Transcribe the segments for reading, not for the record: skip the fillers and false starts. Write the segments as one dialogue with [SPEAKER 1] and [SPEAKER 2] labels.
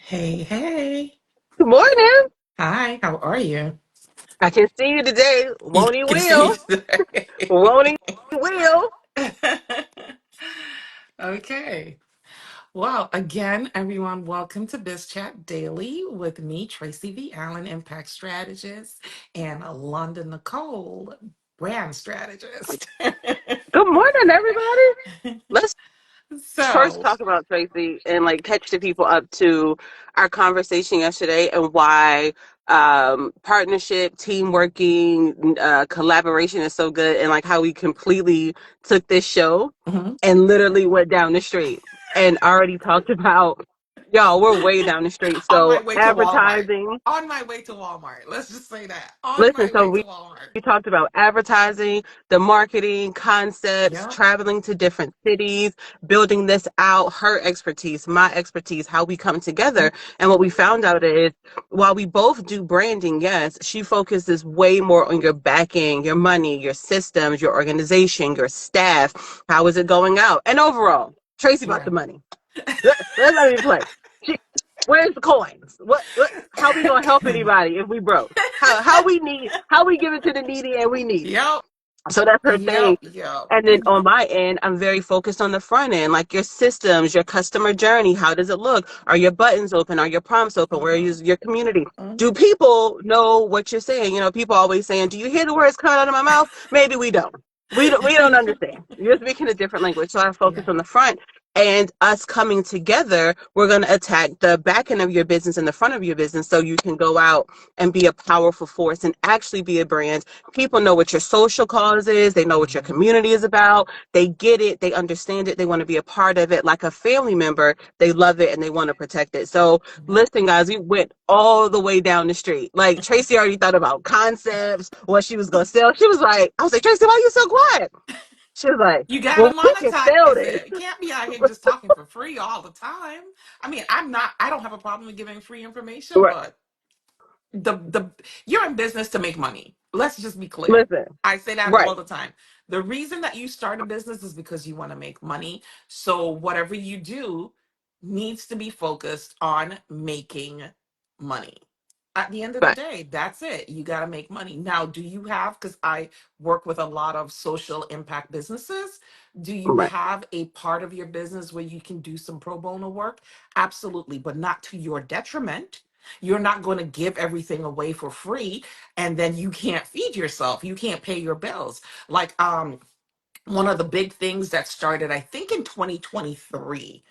[SPEAKER 1] Hey, hey.
[SPEAKER 2] Good morning.
[SPEAKER 1] Hi, how are you?
[SPEAKER 2] I can see you today.
[SPEAKER 1] You
[SPEAKER 2] Won't he
[SPEAKER 1] can see me
[SPEAKER 2] will?
[SPEAKER 1] today.
[SPEAKER 2] Won't he will?
[SPEAKER 1] Okay. Well, again, everyone, welcome to Biz Chat Daily with me, Tracy V. Allen, Impact Strategist, and Londyn Nicole, Brand Strategist.
[SPEAKER 2] Good morning, everybody. Let's first
[SPEAKER 1] So,
[SPEAKER 2] talk about Tracy and like catch the people up to our conversation yesterday and why partnership, team working, collaboration is so good, and like how we completely took this show
[SPEAKER 1] mhm.
[SPEAKER 2] and literally went down the street and already talked about y'all. We're way down the street.
[SPEAKER 1] On my
[SPEAKER 2] So
[SPEAKER 1] way to Walmart.
[SPEAKER 2] advertising.
[SPEAKER 1] On my way to Walmart. Let's just say that. On
[SPEAKER 2] Listen,
[SPEAKER 1] my
[SPEAKER 2] so
[SPEAKER 1] way to
[SPEAKER 2] we
[SPEAKER 1] Walmart.
[SPEAKER 2] talked about advertising, the marketing concepts,
[SPEAKER 1] Yep.
[SPEAKER 2] traveling to different cities, building this out, her expertise, my expertise, how we come together. And what we found out is while we both do branding, yes, she focuses way more on your backing, your money, your systems, your organization, your staff. How is it going out? And overall, Tracy about the
[SPEAKER 1] Right.
[SPEAKER 2] money. Let's not even play. She, where's the coins? How we gonna help anybody if we broke? How we give it to the needy and we need it.
[SPEAKER 1] Yep.
[SPEAKER 2] So that's her thing.
[SPEAKER 1] Yep. Yep.
[SPEAKER 2] And then on my end, I'm very focused on the front end, like your systems, your customer journey. How does it look? Are your buttons open? Are your prompts open? Where
[SPEAKER 1] Mm-hmm.
[SPEAKER 2] is your community? Do
[SPEAKER 1] Mm-hmm.
[SPEAKER 2] people know what you're saying? You know, people always saying, "Do you hear the words coming out of my mouth?" Maybe we don't. We don't understand. You're speaking a different language. So I focus
[SPEAKER 1] Yeah.
[SPEAKER 2] on the front, and us coming together, we're going to attack the back end of your business and the front of your business so you can go out and be a powerful force and actually be a brand. People know what your social cause is. They know what your
[SPEAKER 1] Mm-hmm.
[SPEAKER 2] community is about. They get it. They understand it. They want to be a part of it like a family member. They love it and they want to protect it. So
[SPEAKER 1] Yep.
[SPEAKER 2] listen, guys, we went all the way down the street. Like Tracy already thought about concepts, what she was going to sell. She was like, I was like, Tracy, why are you so quiet? She was like,
[SPEAKER 1] You gotta
[SPEAKER 2] well, we can
[SPEAKER 1] monetize
[SPEAKER 2] sell this.
[SPEAKER 1] it. You can't be out here just talking for free all the time. I mean, I don't have a problem with giving free information,
[SPEAKER 2] Right.
[SPEAKER 1] but the you're in business to make money. Let's just be clear.
[SPEAKER 2] Listen,
[SPEAKER 1] I say that all
[SPEAKER 2] right.
[SPEAKER 1] the time. The reason that you start a business is because you want to make money. So whatever you do needs to be focused on making money. At the end of the
[SPEAKER 2] Right.
[SPEAKER 1] day, that's it. You got to make money. Now, do you have, because I work with a lot of social impact businesses, do you
[SPEAKER 2] Right.
[SPEAKER 1] have a part of your business where you can do some pro bono work? Absolutely, but not to your detriment. You're not going to give everything away for free and then you can't feed yourself. You can't pay your bills. Like one of the big things that started I think in 2023,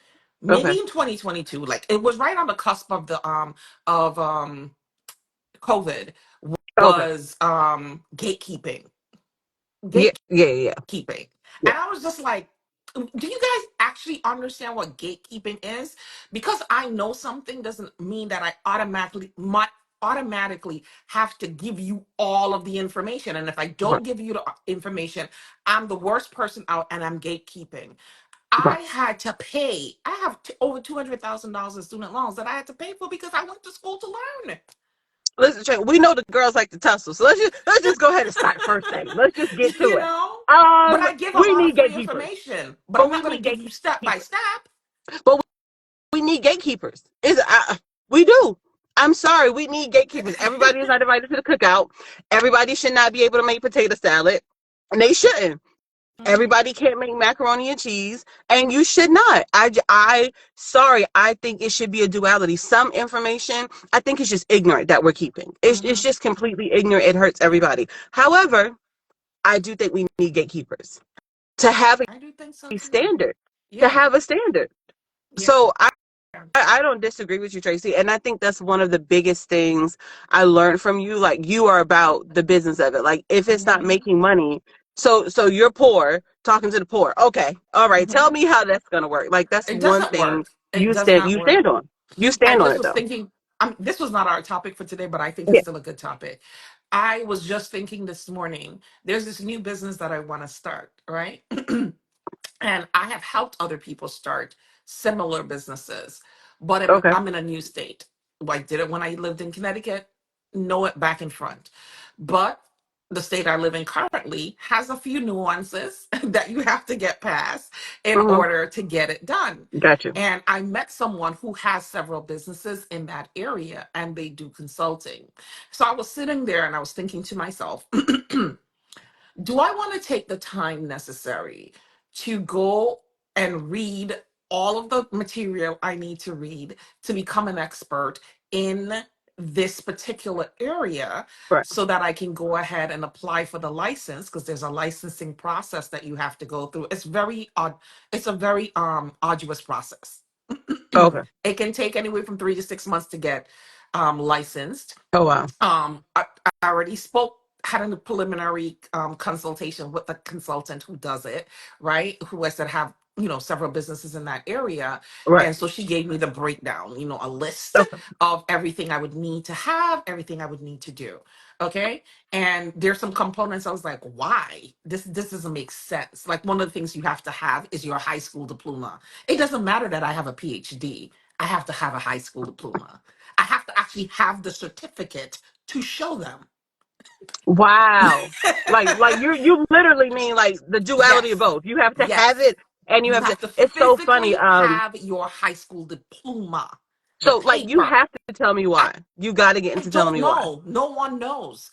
[SPEAKER 1] maybe
[SPEAKER 2] Okay.
[SPEAKER 1] in 2022, like it was right on the cusp of the of COVID,
[SPEAKER 2] Okay.
[SPEAKER 1] was gatekeeping.
[SPEAKER 2] Yeah. Yeah. Yeah.
[SPEAKER 1] Gatekeeping.
[SPEAKER 2] Yeah.
[SPEAKER 1] And I was just like, do you guys actually understand what gatekeeping is? Because I know something doesn't mean that I automatically have to give you all of the information. And if I
[SPEAKER 2] Right.
[SPEAKER 1] don't give you the information, I'm the worst person out and I'm gatekeeping.
[SPEAKER 2] Right.
[SPEAKER 1] I had to pay. I have over $200,000 in student loans that I had to pay for because I went to school to learn.
[SPEAKER 2] Listen, Trey, we know the girls like to tussle, so let's just go ahead and start first thing. Let's just get to
[SPEAKER 1] You
[SPEAKER 2] it.
[SPEAKER 1] know? But I give a
[SPEAKER 2] We
[SPEAKER 1] lot of
[SPEAKER 2] need
[SPEAKER 1] free
[SPEAKER 2] gatekeepers,
[SPEAKER 1] information, but
[SPEAKER 2] but
[SPEAKER 1] I'm
[SPEAKER 2] we
[SPEAKER 1] not going to
[SPEAKER 2] need
[SPEAKER 1] give you step by
[SPEAKER 2] gatekeepers,
[SPEAKER 1] step.
[SPEAKER 2] but we need gatekeepers. We do. I'm sorry, we need gatekeepers. Everybody is not invited to the cookout. Everybody should not be able to make potato salad, and they shouldn't.
[SPEAKER 1] Mhm.
[SPEAKER 2] Everybody can't make macaroni and cheese, and you should not. Sorry, I think it should be a duality. Some information, I think it's just ignorant that we're keeping. It's
[SPEAKER 1] Mhm.
[SPEAKER 2] just completely ignorant. It hurts
[SPEAKER 1] Yeah,
[SPEAKER 2] everybody. However, I do think we need gatekeepers to have
[SPEAKER 1] I do think so
[SPEAKER 2] a
[SPEAKER 1] too.
[SPEAKER 2] standard, to
[SPEAKER 1] Yeah.
[SPEAKER 2] have a standard.
[SPEAKER 1] Yeah.
[SPEAKER 2] So I don't disagree with you, Tracy. And I think that's one of the biggest things I learned from you. Like you are about the business of it. Like if it's not
[SPEAKER 1] Mhm.
[SPEAKER 2] making money, so you're poor, talking to the poor. Okay. All right. Tell
[SPEAKER 1] Mhm.
[SPEAKER 2] me how that's gonna work. Like that's
[SPEAKER 1] It
[SPEAKER 2] one
[SPEAKER 1] doesn't
[SPEAKER 2] thing
[SPEAKER 1] work. It does not
[SPEAKER 2] you
[SPEAKER 1] work.
[SPEAKER 2] stand on. You
[SPEAKER 1] I
[SPEAKER 2] stand on
[SPEAKER 1] just
[SPEAKER 2] it
[SPEAKER 1] was
[SPEAKER 2] though.
[SPEAKER 1] thinking, this was not our topic for today, but I think it's
[SPEAKER 2] Yeah.
[SPEAKER 1] still a good topic. I was just thinking this morning, there's this new business that I want to start, right? And I have helped other people start similar businesses, but
[SPEAKER 2] Okay.
[SPEAKER 1] I'm in a new state. I did it when I lived in Connecticut, know it back and front. But the state I live in currently has a few nuances that you have to get past in
[SPEAKER 2] Mm-hmm.
[SPEAKER 1] order to get it done.
[SPEAKER 2] Gotcha.
[SPEAKER 1] And I met someone who has several businesses in that area and they do consulting. So I was sitting there and I was thinking to myself, do I want to take the time necessary to go and read all of the material I need to read to become an expert in this particular area
[SPEAKER 2] Right.
[SPEAKER 1] so that I can go ahead and apply for the license, because there's a licensing process that you have to go through. It's very odd, it's a very arduous process.
[SPEAKER 2] Okay.
[SPEAKER 1] It can take anywhere from 3 to 6 months to get licensed.
[SPEAKER 2] Oh wow.
[SPEAKER 1] I already spoke, had a preliminary consultation with the consultant who does it, right? Who I said have, several businesses in that area.
[SPEAKER 2] Right.
[SPEAKER 1] And so she gave me the breakdown, a list
[SPEAKER 2] Okay.
[SPEAKER 1] of everything I would need to have, everything I would need to do. Okay. And there's some components I was like, why? This doesn't make sense. Like, one of the things you have to have is your high school diploma. It doesn't matter that I have a PhD. I have to have a high school diploma. I have to actually have the certificate to show them.
[SPEAKER 2] Wow. Like you literally mean like the duality of
[SPEAKER 1] Yes,
[SPEAKER 2] both. You have to have
[SPEAKER 1] yes.
[SPEAKER 2] it and you
[SPEAKER 1] You
[SPEAKER 2] have to,
[SPEAKER 1] have to
[SPEAKER 2] it's so funny.
[SPEAKER 1] physically have your high school diploma, the
[SPEAKER 2] So like you
[SPEAKER 1] paper.
[SPEAKER 2] have to tell me
[SPEAKER 1] I,
[SPEAKER 2] why. You got to get
[SPEAKER 1] I
[SPEAKER 2] into telling
[SPEAKER 1] don't
[SPEAKER 2] me why.
[SPEAKER 1] know. No one knows.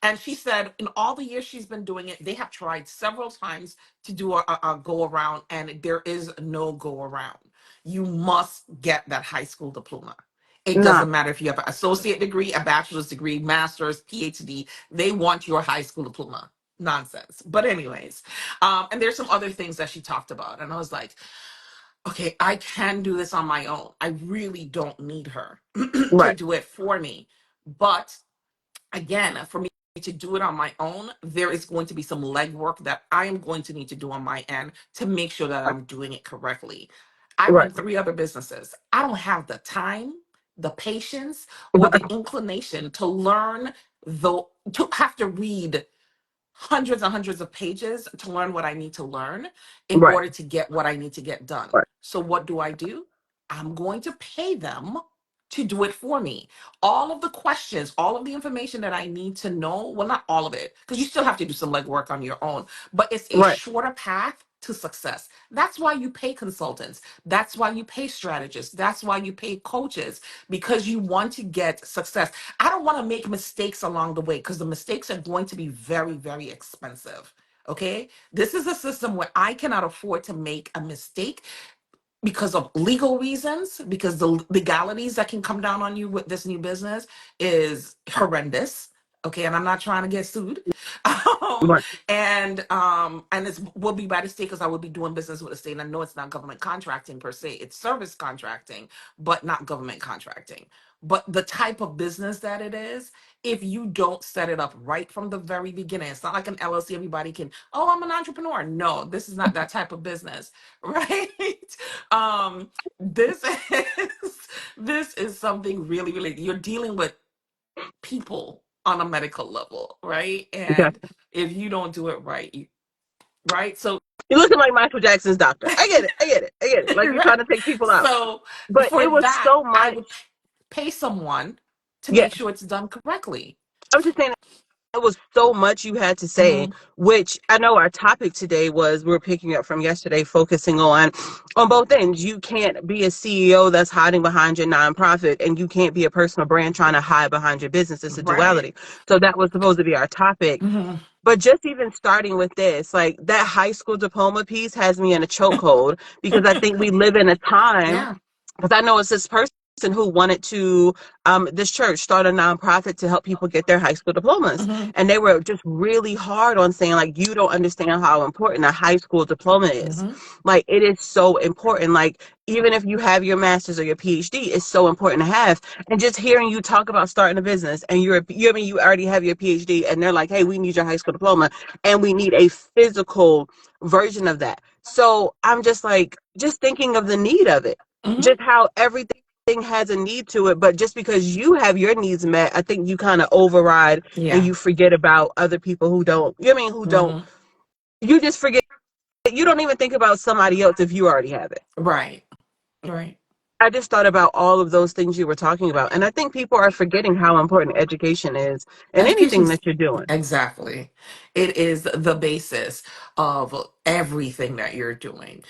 [SPEAKER 1] And she said in all the years she's been doing it, they have tried several times to do a go around, and there is no go around. You must get that high school diploma. It
[SPEAKER 2] Nah.
[SPEAKER 1] doesn't matter if you have an associate degree, a bachelor's degree, master's, PhD. They want your high school diploma. Nonsense. But anyways, and there's some other things that she talked about, and I was like, okay, I can do this on my own. I really don't need her to
[SPEAKER 2] Right.
[SPEAKER 1] do it for me. But again, for me to do it on my own, there is going to be some legwork that I am going to need to do on my end to make sure that I'm doing it correctly. I
[SPEAKER 2] Right.
[SPEAKER 1] run 3 other businesses. I don't have the time, the patience, or
[SPEAKER 2] Right.
[SPEAKER 1] the inclination to learn, though, to have to read hundreds and hundreds of pages to learn what I need to learn in
[SPEAKER 2] Right.
[SPEAKER 1] order to get what I need to get done.
[SPEAKER 2] Right.
[SPEAKER 1] So what do? I'm going to pay them to do it for me. All of the questions, all of the information that I need to know, well, not all of it, because you still have to do some legwork on your own, but it's a
[SPEAKER 2] Right.
[SPEAKER 1] shorter path to success. That's why you pay consultants. That's why you pay strategists. That's why you pay coaches, because you want to get success. I don't want to make mistakes along the way, because the mistakes are going to be very, very expensive. Okay. This is a system where I cannot afford to make a mistake because of legal reasons, because the legalities that can come down on you with this new business is horrendous. Okay, and I'm not trying to get sued. um,
[SPEAKER 2] Right.
[SPEAKER 1] and it's will be by the state, because I will be doing business with the state. And I know it's not government contracting per se; it's service contracting, but not government contracting. But the type of business that it is, if you don't set it up right from the very beginning, it's not like an LLC. Everybody can, oh, I'm an entrepreneur. No, this is not that type of business, right? um this is this is something really, really, you're dealing with people on a medical level, right?
[SPEAKER 2] Okay.
[SPEAKER 1] And if you don't do it right, right, so
[SPEAKER 2] You're looking like Michael Jackson's doctor. I get it. I get it. I get it. Like you're
[SPEAKER 1] right,
[SPEAKER 2] trying to take people out.
[SPEAKER 1] so
[SPEAKER 2] But
[SPEAKER 1] for
[SPEAKER 2] it was
[SPEAKER 1] that
[SPEAKER 2] so
[SPEAKER 1] I
[SPEAKER 2] much.
[SPEAKER 1] would pay someone to
[SPEAKER 2] Yeah.
[SPEAKER 1] make sure it's done correctly.
[SPEAKER 2] I'm just saying it was so much you had to say,
[SPEAKER 1] Hmm.
[SPEAKER 2] which I know our topic today was we're picking up from yesterday, focusing on both ends. You can't be a CEO that's hiding behind your nonprofit, and you can't be a personal brand trying to hide behind your business. It's a
[SPEAKER 1] Right.
[SPEAKER 2] duality. So that was supposed to be our topic.
[SPEAKER 1] Hmm.
[SPEAKER 2] But just even starting with this, like that high school diploma piece has me in a chokehold because I think we live in a time,
[SPEAKER 1] Yeah.
[SPEAKER 2] because I know it's this person who wanted to this church start a nonprofit to help people get their high school diplomas,
[SPEAKER 1] Hmm.
[SPEAKER 2] and they were just really hard on saying like you don't understand how important a high school diploma is.
[SPEAKER 1] Hmm.
[SPEAKER 2] Like it is so important. Like even if you have your master's or your PhD, it's so important to have. And just hearing you talk about starting a business and I mean you already have your PhD and they're like, hey, we need your high school diploma and we need a physical version of that. So I'm just like just thinking of the need of it,
[SPEAKER 1] Hmm.
[SPEAKER 2] just how everything has a need to it, but just because you have your needs met, I think you kind of override and
[SPEAKER 1] Yeah.
[SPEAKER 2] you forget about other people who don't. You know what I mean who don't?
[SPEAKER 1] Hmm.
[SPEAKER 2] You just forget. You don't even think about somebody else if you already have it.
[SPEAKER 1] Right. Right.
[SPEAKER 2] I just thought about all of those things you were talking about. And I think people are forgetting how important education is in anything
[SPEAKER 1] Education's
[SPEAKER 2] that you're doing.
[SPEAKER 1] exactly. It is the basis of everything that you're doing.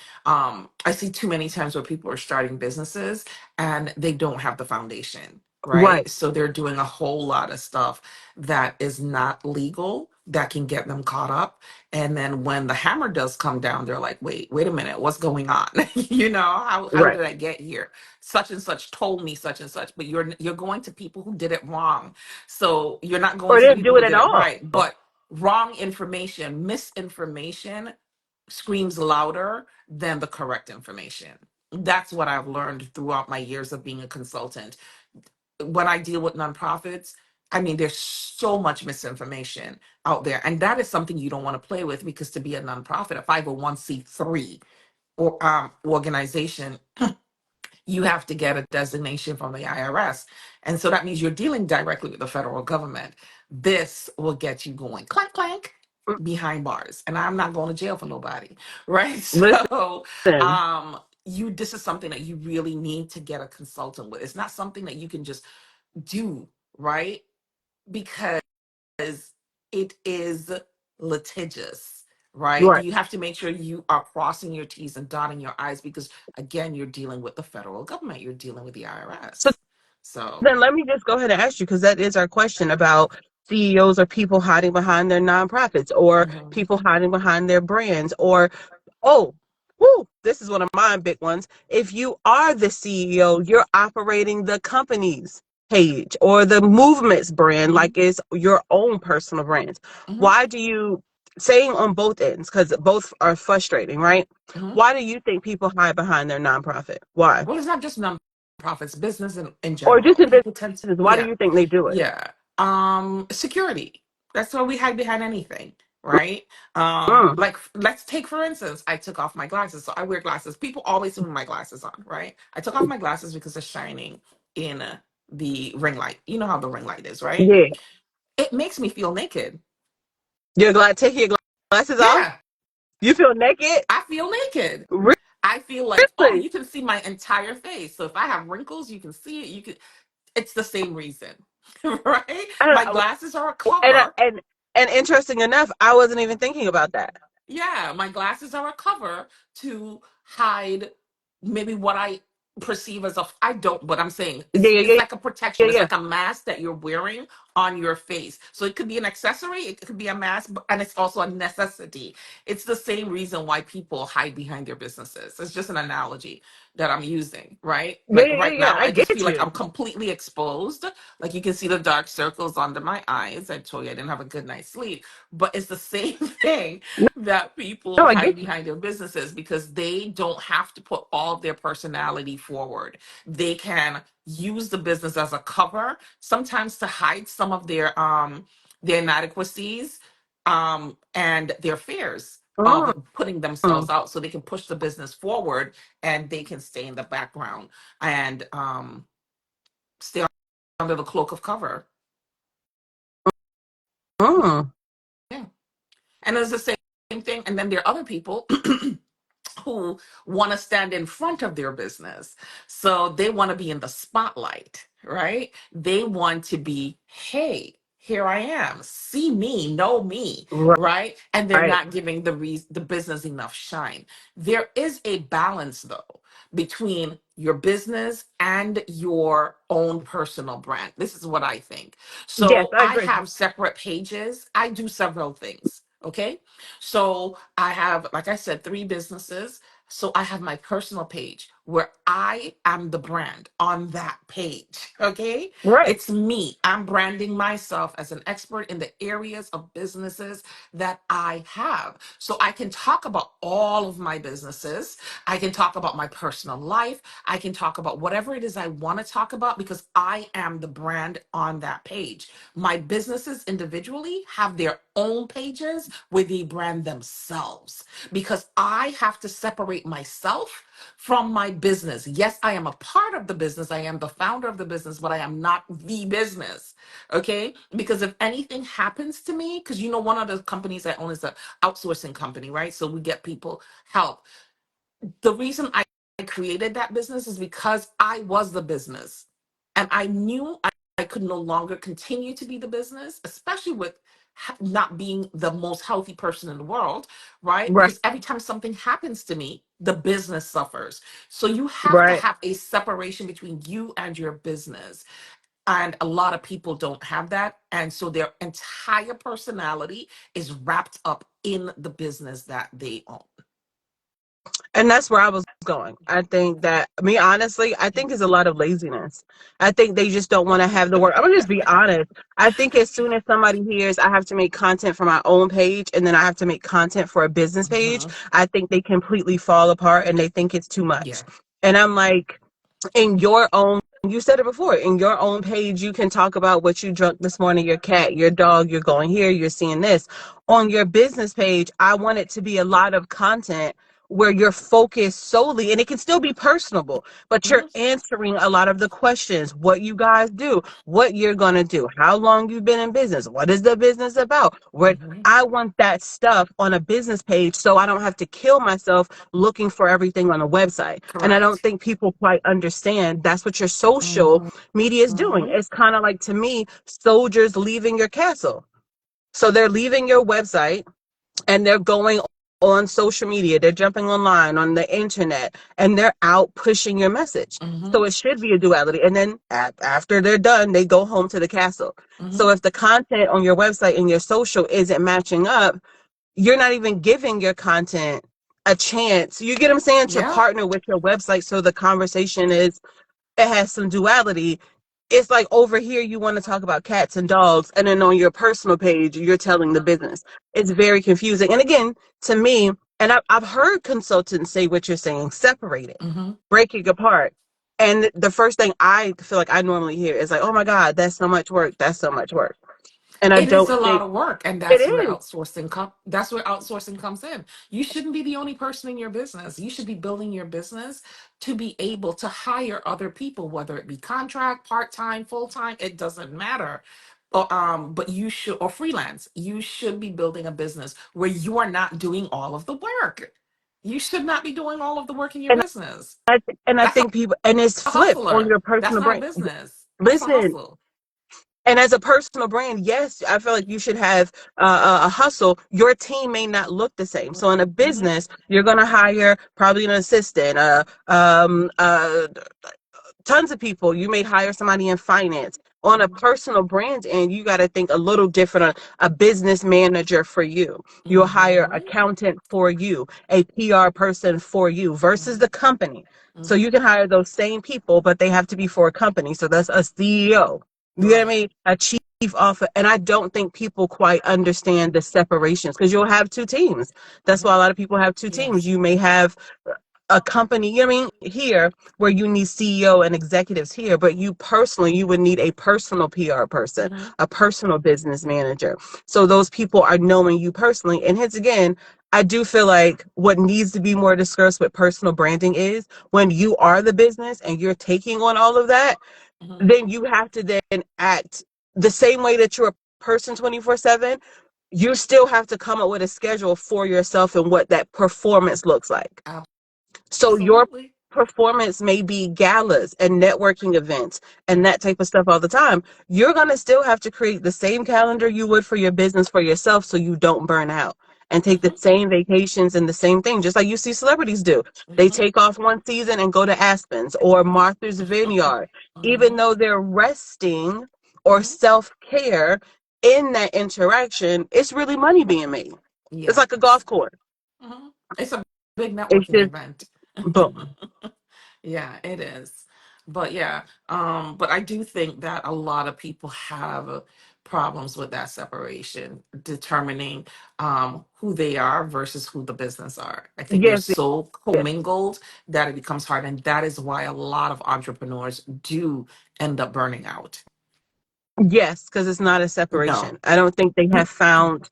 [SPEAKER 1] I see too many times where people are starting businesses and they don't have the foundation,
[SPEAKER 2] Right,
[SPEAKER 1] right? So they're doing a whole lot of stuff that is not legal that can get them caught up. And then when the hammer does come down, they're like, wait a minute, what's going on? How
[SPEAKER 2] right.
[SPEAKER 1] did I get here? Such and such told me such and such, but you're going to people who did it wrong, so you're not going
[SPEAKER 2] Or
[SPEAKER 1] to the
[SPEAKER 2] didn't
[SPEAKER 1] people
[SPEAKER 2] do
[SPEAKER 1] who
[SPEAKER 2] it at
[SPEAKER 1] did it
[SPEAKER 2] all.
[SPEAKER 1] right. But wrong information, misinformation screams louder than the correct information. That's what I've learned throughout my years of being a consultant. When I deal with nonprofits, I mean, there's so much misinformation out there. And that is something you don't want to play with, because to be a nonprofit, a 501c3 or organization, you have to get a designation from the IRS. And so that means you're dealing directly with the federal government. This will get you going clank, clank behind bars. And I'm not going to jail for nobody. Right. So,
[SPEAKER 2] Listen,
[SPEAKER 1] this is something that you really need to get a consultant with. It's not something that you can just do, right? Because it is litigious, right?
[SPEAKER 2] right.
[SPEAKER 1] You have to make sure you are crossing your T's and dotting your I's, because again, you're dealing with the federal government, you're dealing with the
[SPEAKER 2] So
[SPEAKER 1] IRS. So,
[SPEAKER 2] then let me just go ahead and ask you, because that is our question about CEOs or people hiding behind their nonprofits or
[SPEAKER 1] mhm,
[SPEAKER 2] people hiding behind their brands or, oh, whoo, this is one of my big ones. If you are the CEO, you're operating the company's page or the movement's brand
[SPEAKER 1] mhm,
[SPEAKER 2] like it's your own personal brand.
[SPEAKER 1] mhm,
[SPEAKER 2] Why do you, saying on both ends, because both are frustrating, right?
[SPEAKER 1] mhm.
[SPEAKER 2] Why do you think people hide behind their nonprofit? Why?
[SPEAKER 1] Well, it's not just nonprofits, business in
[SPEAKER 2] Or just
[SPEAKER 1] general.
[SPEAKER 2] in
[SPEAKER 1] People tend to,
[SPEAKER 2] business, why do
[SPEAKER 1] yeah,
[SPEAKER 2] you think they do it?
[SPEAKER 1] yeah. Security. That's why we hide behind anything, right?
[SPEAKER 2] Mm,
[SPEAKER 1] Like, let's take for instance, I took off my glasses. So I wear glasses. People always see my glasses on, right? I took off my glasses because they're shining in the ring light. You know how the ring light is, right?
[SPEAKER 2] yeah.
[SPEAKER 1] It makes me feel naked.
[SPEAKER 2] You're glad taking your glasses off?
[SPEAKER 1] Yeah,
[SPEAKER 2] You feel naked?
[SPEAKER 1] I feel naked. I feel like, oh,
[SPEAKER 2] Really?
[SPEAKER 1] you can see my entire face. So if I have wrinkles, you can see it. You can. It's the same reason, right? My
[SPEAKER 2] Uh,
[SPEAKER 1] glasses are a
[SPEAKER 2] and
[SPEAKER 1] cover.
[SPEAKER 2] and interesting enough, I wasn't even thinking about that.
[SPEAKER 1] Yeah, my glasses are a cover to hide maybe what I perceive as I don't, but I'm saying
[SPEAKER 2] Yeah,
[SPEAKER 1] it's
[SPEAKER 2] yeah,
[SPEAKER 1] it's
[SPEAKER 2] yeah,
[SPEAKER 1] like a
[SPEAKER 2] yeah,
[SPEAKER 1] protection. It's
[SPEAKER 2] yeah.
[SPEAKER 1] like a mask that you're wearing on your face. So it could be an accessory, it could be a mask, and it's also a necessity. It's the same reason why people hide behind their businesses. It's just an analogy that I'm using, right?
[SPEAKER 2] Yeah,
[SPEAKER 1] Like
[SPEAKER 2] yeah, yeah,
[SPEAKER 1] right
[SPEAKER 2] yeah.
[SPEAKER 1] now,
[SPEAKER 2] I
[SPEAKER 1] I just
[SPEAKER 2] get
[SPEAKER 1] feel like
[SPEAKER 2] you.
[SPEAKER 1] I'm completely exposed. Like you can see the dark circles under my eyes. I told you I didn't have a good night's sleep, but it's the same thing that people
[SPEAKER 2] No, I
[SPEAKER 1] hide
[SPEAKER 2] get you.
[SPEAKER 1] behind their businesses because they don't have to put all of their personality forward. They can use the business as a cover, sometimes to hide some of their inadequacies and their fears of
[SPEAKER 2] Mm,
[SPEAKER 1] putting themselves out, so they can push the business forward and they can stay in the background and stay under the cloak of cover.
[SPEAKER 2] mm.
[SPEAKER 1] Yeah. And it's the same thing. And then there are other people who want to stand in front of their business. So they want to be in the spotlight, right? They want to be, hey, here I am. See me, know me,
[SPEAKER 2] Right,
[SPEAKER 1] right? And they're
[SPEAKER 2] right.
[SPEAKER 1] not giving the business enough shine. There is a balance though between your business and your own personal brand. This is what I think.
[SPEAKER 2] Yes,
[SPEAKER 1] So
[SPEAKER 2] I
[SPEAKER 1] I
[SPEAKER 2] agree.
[SPEAKER 1] have separate pages. I do several things. Okay. So I have, like I said, three businesses. So I have my personal page where I am the brand on that page. Okay.
[SPEAKER 2] Right.
[SPEAKER 1] It's me. I'm branding myself as an expert in the areas of businesses that I have. So I can talk about all of my businesses. I can talk about my personal life. I can talk about whatever it is I want to talk about because I am the brand on that page. My businesses individually have their own pages where they brand themselves because I have to separate myself from my business. Yes, I am a part of the business. I am the founder of the business, but I am not the business. Okay. Because if anything happens to me, because one of the companies I own is an outsourcing company, right? So we get people help. The reason I created that business is because I was the business. And I knew I could no longer continue to be the business, especially with not being the most healthy person in the world, right?
[SPEAKER 2] Right.
[SPEAKER 1] Because every time something happens to me, the business suffers. So you have to
[SPEAKER 2] Right.
[SPEAKER 1] have a separation between you and your business. And a lot of people don't have that. And so their entire personality is wrapped up in the business that they own.
[SPEAKER 2] And that's where I was going. I think that, me honestly, I think it's a lot of laziness. I think they just don't want to have the work. I'm gonna just be honest. I think as soon as somebody hears I have to make content for my own page and then I have to make content for a business page,
[SPEAKER 1] Mhm.
[SPEAKER 2] I think they completely fall apart and they think it's too much.
[SPEAKER 1] Yeah.
[SPEAKER 2] And I'm like, in your own, you said it before, in your own page you can talk about what you drunk this morning, your cat, your dog, you're going here, you're seeing this. On your business page, I want it to be a lot of content where you're focused solely, and it can still be personable, but you're
[SPEAKER 1] Mhm.
[SPEAKER 2] answering a lot of the questions: what you guys do, what you're going to do, how long you've been in business, what is the business about, what.
[SPEAKER 1] Mhm.
[SPEAKER 2] I want that stuff on a business page so I don't have to kill myself looking for everything on a website. And I don't
[SPEAKER 1] Correct.
[SPEAKER 2] think people quite understand that's what your social
[SPEAKER 1] Mhm.
[SPEAKER 2] media is doing.
[SPEAKER 1] Mhm.
[SPEAKER 2] It's kind of like, to me, soldiers leaving your castle. So they're leaving your website and they're going on social media, they're jumping online on the internet, and they're out pushing your message. So
[SPEAKER 1] Mhm.
[SPEAKER 2] it should be a duality. And then after they're done, they go home to the castle. So
[SPEAKER 1] Mhm.
[SPEAKER 2] if the content on your website and your social isn't matching up, you're not even giving your content a chance. You get what I'm saying? To
[SPEAKER 1] Yeah.
[SPEAKER 2] partner with your website so the conversation is, it has some duality. It's like over here you want to talk about cats and dogs, and then on your personal page you're telling the business. It's very confusing. And again, to me, and I've heard consultants say what you're saying: separate it,
[SPEAKER 1] Mhm.
[SPEAKER 2] break it apart. And the first thing I feel like I normally hear is like, oh my God, that's so much work, that's so much work. And I
[SPEAKER 1] It is
[SPEAKER 2] don't
[SPEAKER 1] a lot
[SPEAKER 2] think
[SPEAKER 1] of work, and
[SPEAKER 2] it is.
[SPEAKER 1] that's where outsourcing comes in. You shouldn't be the only person in your business. You should be building your business to be able to hire other people, whether it be contract, part-time, full-time, it doesn't matter. But you should, or freelance, you should be building a business where you are not doing all of the work. You should not be doing all of the work in your
[SPEAKER 2] and
[SPEAKER 1] business.
[SPEAKER 2] and I
[SPEAKER 1] That's
[SPEAKER 2] think people, and it's
[SPEAKER 1] a
[SPEAKER 2] flipped on
[SPEAKER 1] hustler.
[SPEAKER 2] your
[SPEAKER 1] That's
[SPEAKER 2] personal
[SPEAKER 1] not a
[SPEAKER 2] brand.
[SPEAKER 1] business. That's a
[SPEAKER 2] Listen,
[SPEAKER 1] hustle.
[SPEAKER 2] and as a personal brand, yes, I feel like you should have a hustle. Your team may not look the same. So in a
[SPEAKER 1] Hmm.
[SPEAKER 2] business, you're going to hire probably an assistant, tons of people. You may hire somebody in finance. On a personal brand end, you got to think a little different. A business manager for you. You'll hire
[SPEAKER 1] Hmm.
[SPEAKER 2] accountant for you, a PR person for you versus the company. So
[SPEAKER 1] Hmm.
[SPEAKER 2] you can hire those same people, but they have to be for a company. So that's a CEO. You know what I
[SPEAKER 1] Right.
[SPEAKER 2] mean? A chief officer. And I don't think people quite understand the separations because you'll have two teams. That's why
[SPEAKER 1] Hmm.
[SPEAKER 2] a lot of people have two teams.
[SPEAKER 1] Yes.
[SPEAKER 2] You may have a company, you know what I mean, here where you need CEO and executives here, but you personally, you would need a personal PR person,
[SPEAKER 1] Hmm.
[SPEAKER 2] a personal business manager. So those people are knowing you personally. And hence again, I do feel like what needs to be more discussed with personal branding is when you are the business and you're taking on all of that,
[SPEAKER 1] Hmm.
[SPEAKER 2] then you have to then act the same way that you're a person 24/7. You still have to come up with a schedule for yourself and what that performance looks like. So your
[SPEAKER 1] Absolutely.
[SPEAKER 2] performance may be galas and networking events and
[SPEAKER 1] Hmm.
[SPEAKER 2] that type of stuff all the time. You're going to still have to create the same calendar you would for your business for yourself so you don't burn out, and take the
[SPEAKER 1] Hmm.
[SPEAKER 2] same vacations and the same thing, just like you see celebrities do. They
[SPEAKER 1] Hmm.
[SPEAKER 2] take off one season and go to Aspen's or Martha's Vineyard, even
[SPEAKER 1] Hmm.
[SPEAKER 2] though they're resting or
[SPEAKER 1] Hmm.
[SPEAKER 2] self-care in that interaction. It's really money being made. It's like a
[SPEAKER 1] Yes.
[SPEAKER 2] golf course.
[SPEAKER 1] Hmm. It's a big
[SPEAKER 2] It's
[SPEAKER 1] networking
[SPEAKER 2] just
[SPEAKER 1] event.
[SPEAKER 2] boom.
[SPEAKER 1] Yeah, it is. But yeah, but I do think that a lot of people have problems with that separation, determining who they are versus who the business are. I think they're
[SPEAKER 2] Yes,
[SPEAKER 1] so
[SPEAKER 2] yes.
[SPEAKER 1] commingled that it becomes hard, and that is why a lot of entrepreneurs do end up burning out.
[SPEAKER 2] Yes, because it's not a
[SPEAKER 1] No.
[SPEAKER 2] separation. I don't think they have found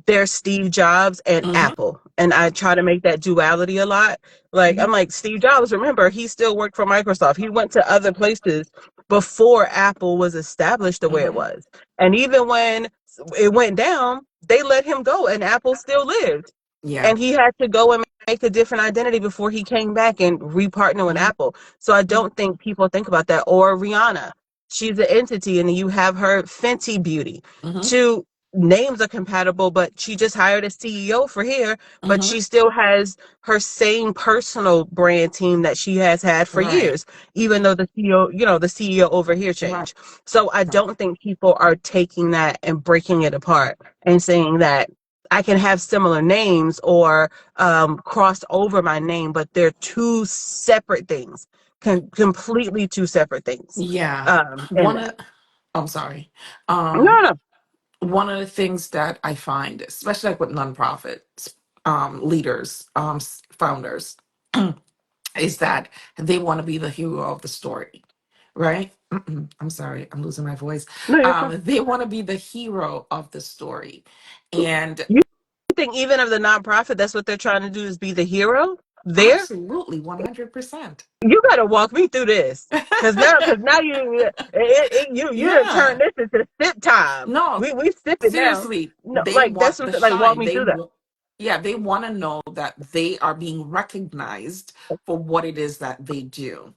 [SPEAKER 2] their Steve Jobs and
[SPEAKER 1] Hmm.
[SPEAKER 2] Apple. And I try to make that duality a lot. Like,
[SPEAKER 1] Hmm.
[SPEAKER 2] I'm like, Steve Jobs, remember, he still worked for Microsoft. He went to other places before Apple was established the way it
[SPEAKER 1] Hmm.
[SPEAKER 2] was. And even when it went down, they let him go and Apple still lived.
[SPEAKER 1] Yeah.
[SPEAKER 2] And he had to go and make a different identity before he came back and repartner with
[SPEAKER 1] Hmm.
[SPEAKER 2] Apple. So I don't think people think about that. Or Rihanna, she's an entity, and you have her Fenty Beauty.
[SPEAKER 1] Hmm.
[SPEAKER 2] Two names are compatible, but she just hired a CEO for here, but
[SPEAKER 1] Hmm.
[SPEAKER 2] she still has her same personal brand team that she has had for
[SPEAKER 1] Right.
[SPEAKER 2] years, even though the CEO, the CEO over here
[SPEAKER 1] Right.
[SPEAKER 2] changed. So I don't think people are taking that and breaking it apart and saying that I can have similar names or cross over my name, but they're two separate things, completely two separate things.
[SPEAKER 1] Yeah.
[SPEAKER 2] In
[SPEAKER 1] One
[SPEAKER 2] that.
[SPEAKER 1] of, I'm sorry.
[SPEAKER 2] No, no.
[SPEAKER 1] One of the things that I find, especially like with nonprofits, leaders, founders, is that they want to be the hero of the story, right? I'm sorry, I'm losing my voice.
[SPEAKER 2] No, you're fine.
[SPEAKER 1] They want to be the hero of the story, and
[SPEAKER 2] You think even of the nonprofit, that's what they're trying to do is be the hero there?
[SPEAKER 1] absolutely 100%.
[SPEAKER 2] You got to walk me through this. Cause now you done
[SPEAKER 1] Yeah.
[SPEAKER 2] turned this into sip time.
[SPEAKER 1] No,
[SPEAKER 2] We sip it now.
[SPEAKER 1] seriously,
[SPEAKER 2] No,
[SPEAKER 1] they
[SPEAKER 2] like that's
[SPEAKER 1] want the
[SPEAKER 2] what like walk
[SPEAKER 1] shine.
[SPEAKER 2] me through that.
[SPEAKER 1] Yeah, they want to know that they are being recognized for what it is that they do.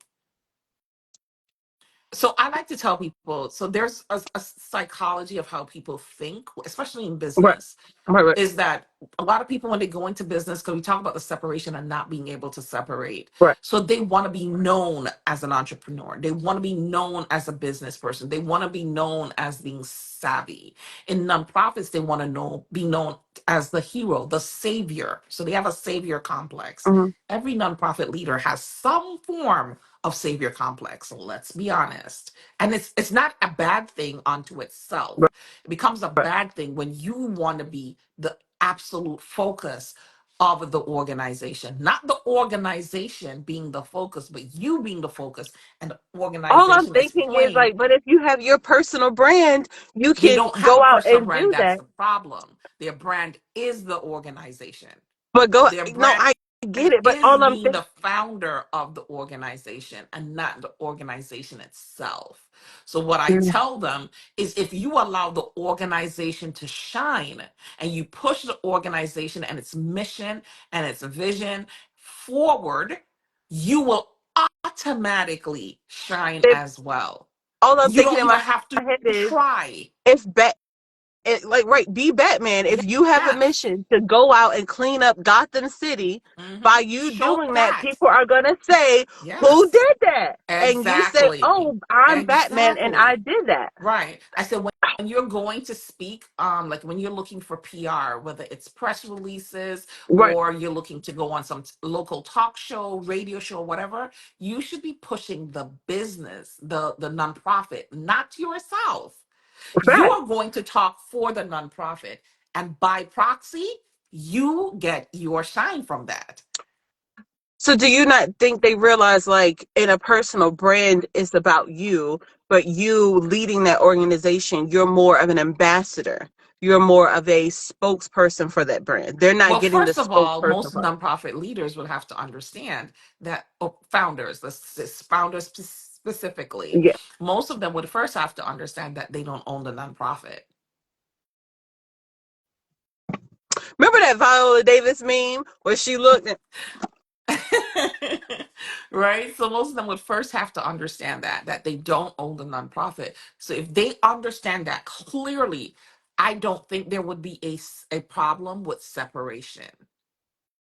[SPEAKER 1] So I like to tell people, so there's a psychology of how people think, especially in
[SPEAKER 2] Right,
[SPEAKER 1] business,
[SPEAKER 2] right,
[SPEAKER 1] is that a lot of people when they go into business, because we talk about the separation and not being able to separate,
[SPEAKER 2] right,
[SPEAKER 1] so they want to be known as an entrepreneur, they want to be known as a business person, they want to be known as being savvy. In nonprofits, they want to be known as the hero, the savior, so they have a savior complex.
[SPEAKER 2] right.
[SPEAKER 1] Every nonprofit leader has some form of savior complex, let's be honest, and it's not a bad thing unto itself.
[SPEAKER 2] Right,
[SPEAKER 1] It becomes a
[SPEAKER 2] right.
[SPEAKER 1] bad thing when you want to be the absolute focus of the organization, not the organization being the focus, but you being the focus, and the
[SPEAKER 2] All I'm
[SPEAKER 1] organization is
[SPEAKER 2] thinking is
[SPEAKER 1] playing.
[SPEAKER 2] like, but if you have your personal brand, you
[SPEAKER 1] They
[SPEAKER 2] can
[SPEAKER 1] don't have
[SPEAKER 2] go
[SPEAKER 1] a
[SPEAKER 2] out
[SPEAKER 1] personal
[SPEAKER 2] and
[SPEAKER 1] brand.
[SPEAKER 2] do
[SPEAKER 1] That's
[SPEAKER 2] that.
[SPEAKER 1] the problem. Their brand is the organization.
[SPEAKER 2] But go,
[SPEAKER 1] Their
[SPEAKER 2] no,
[SPEAKER 1] brand
[SPEAKER 2] I get it. But
[SPEAKER 1] is
[SPEAKER 2] all I'm
[SPEAKER 1] being
[SPEAKER 2] thinking,
[SPEAKER 1] the founder of the organization and not the organization itself. So, what I tell them is if you allow the organization to shine and you push the organization and its mission and its vision forward, you will automatically shine
[SPEAKER 2] if
[SPEAKER 1] as well.
[SPEAKER 2] all I'm
[SPEAKER 1] You
[SPEAKER 2] thinking
[SPEAKER 1] don't
[SPEAKER 2] in
[SPEAKER 1] even
[SPEAKER 2] my
[SPEAKER 1] have to
[SPEAKER 2] head is,
[SPEAKER 1] try.
[SPEAKER 2] if like right, be Batman. If you have a
[SPEAKER 1] Yes.
[SPEAKER 2] mission to go out and clean up Gotham City, by you
[SPEAKER 1] Show
[SPEAKER 2] doing that,
[SPEAKER 1] that.
[SPEAKER 2] people are gonna say, "Who
[SPEAKER 1] Yes.
[SPEAKER 2] did that?" And you say,
[SPEAKER 1] Exactly.
[SPEAKER 2] "Oh, I'm Batman, and I
[SPEAKER 1] Exactly.
[SPEAKER 2] did that."
[SPEAKER 1] Right. I said when you're going to speak, like when you're looking for PR, whether it's press releases
[SPEAKER 2] Right.
[SPEAKER 1] or you're looking to go on some local talk show, radio show, whatever, you should be pushing the business, the nonprofit, not yourself. You
[SPEAKER 2] Fact.
[SPEAKER 1] are going to talk for the nonprofit, and by proxy, you get your shine from that.
[SPEAKER 2] So do you not think they realize like in a personal brand it's about you, but you leading that organization, you're more of an ambassador. You're more of a spokesperson for that brand. They're not
[SPEAKER 1] Well,
[SPEAKER 2] getting the
[SPEAKER 1] first of all,
[SPEAKER 2] spokesperson
[SPEAKER 1] most
[SPEAKER 2] part.
[SPEAKER 1] nonprofit leaders would have to understand that founders, founders specifically,
[SPEAKER 2] Yeah.
[SPEAKER 1] most of them would first have to understand that they don't own the nonprofit.
[SPEAKER 2] Remember that Viola Davis meme where she looked at
[SPEAKER 1] Right? So most of them would first have to understand that they don't own the nonprofit. So if they understand that clearly, I don't think there would be a problem with separation.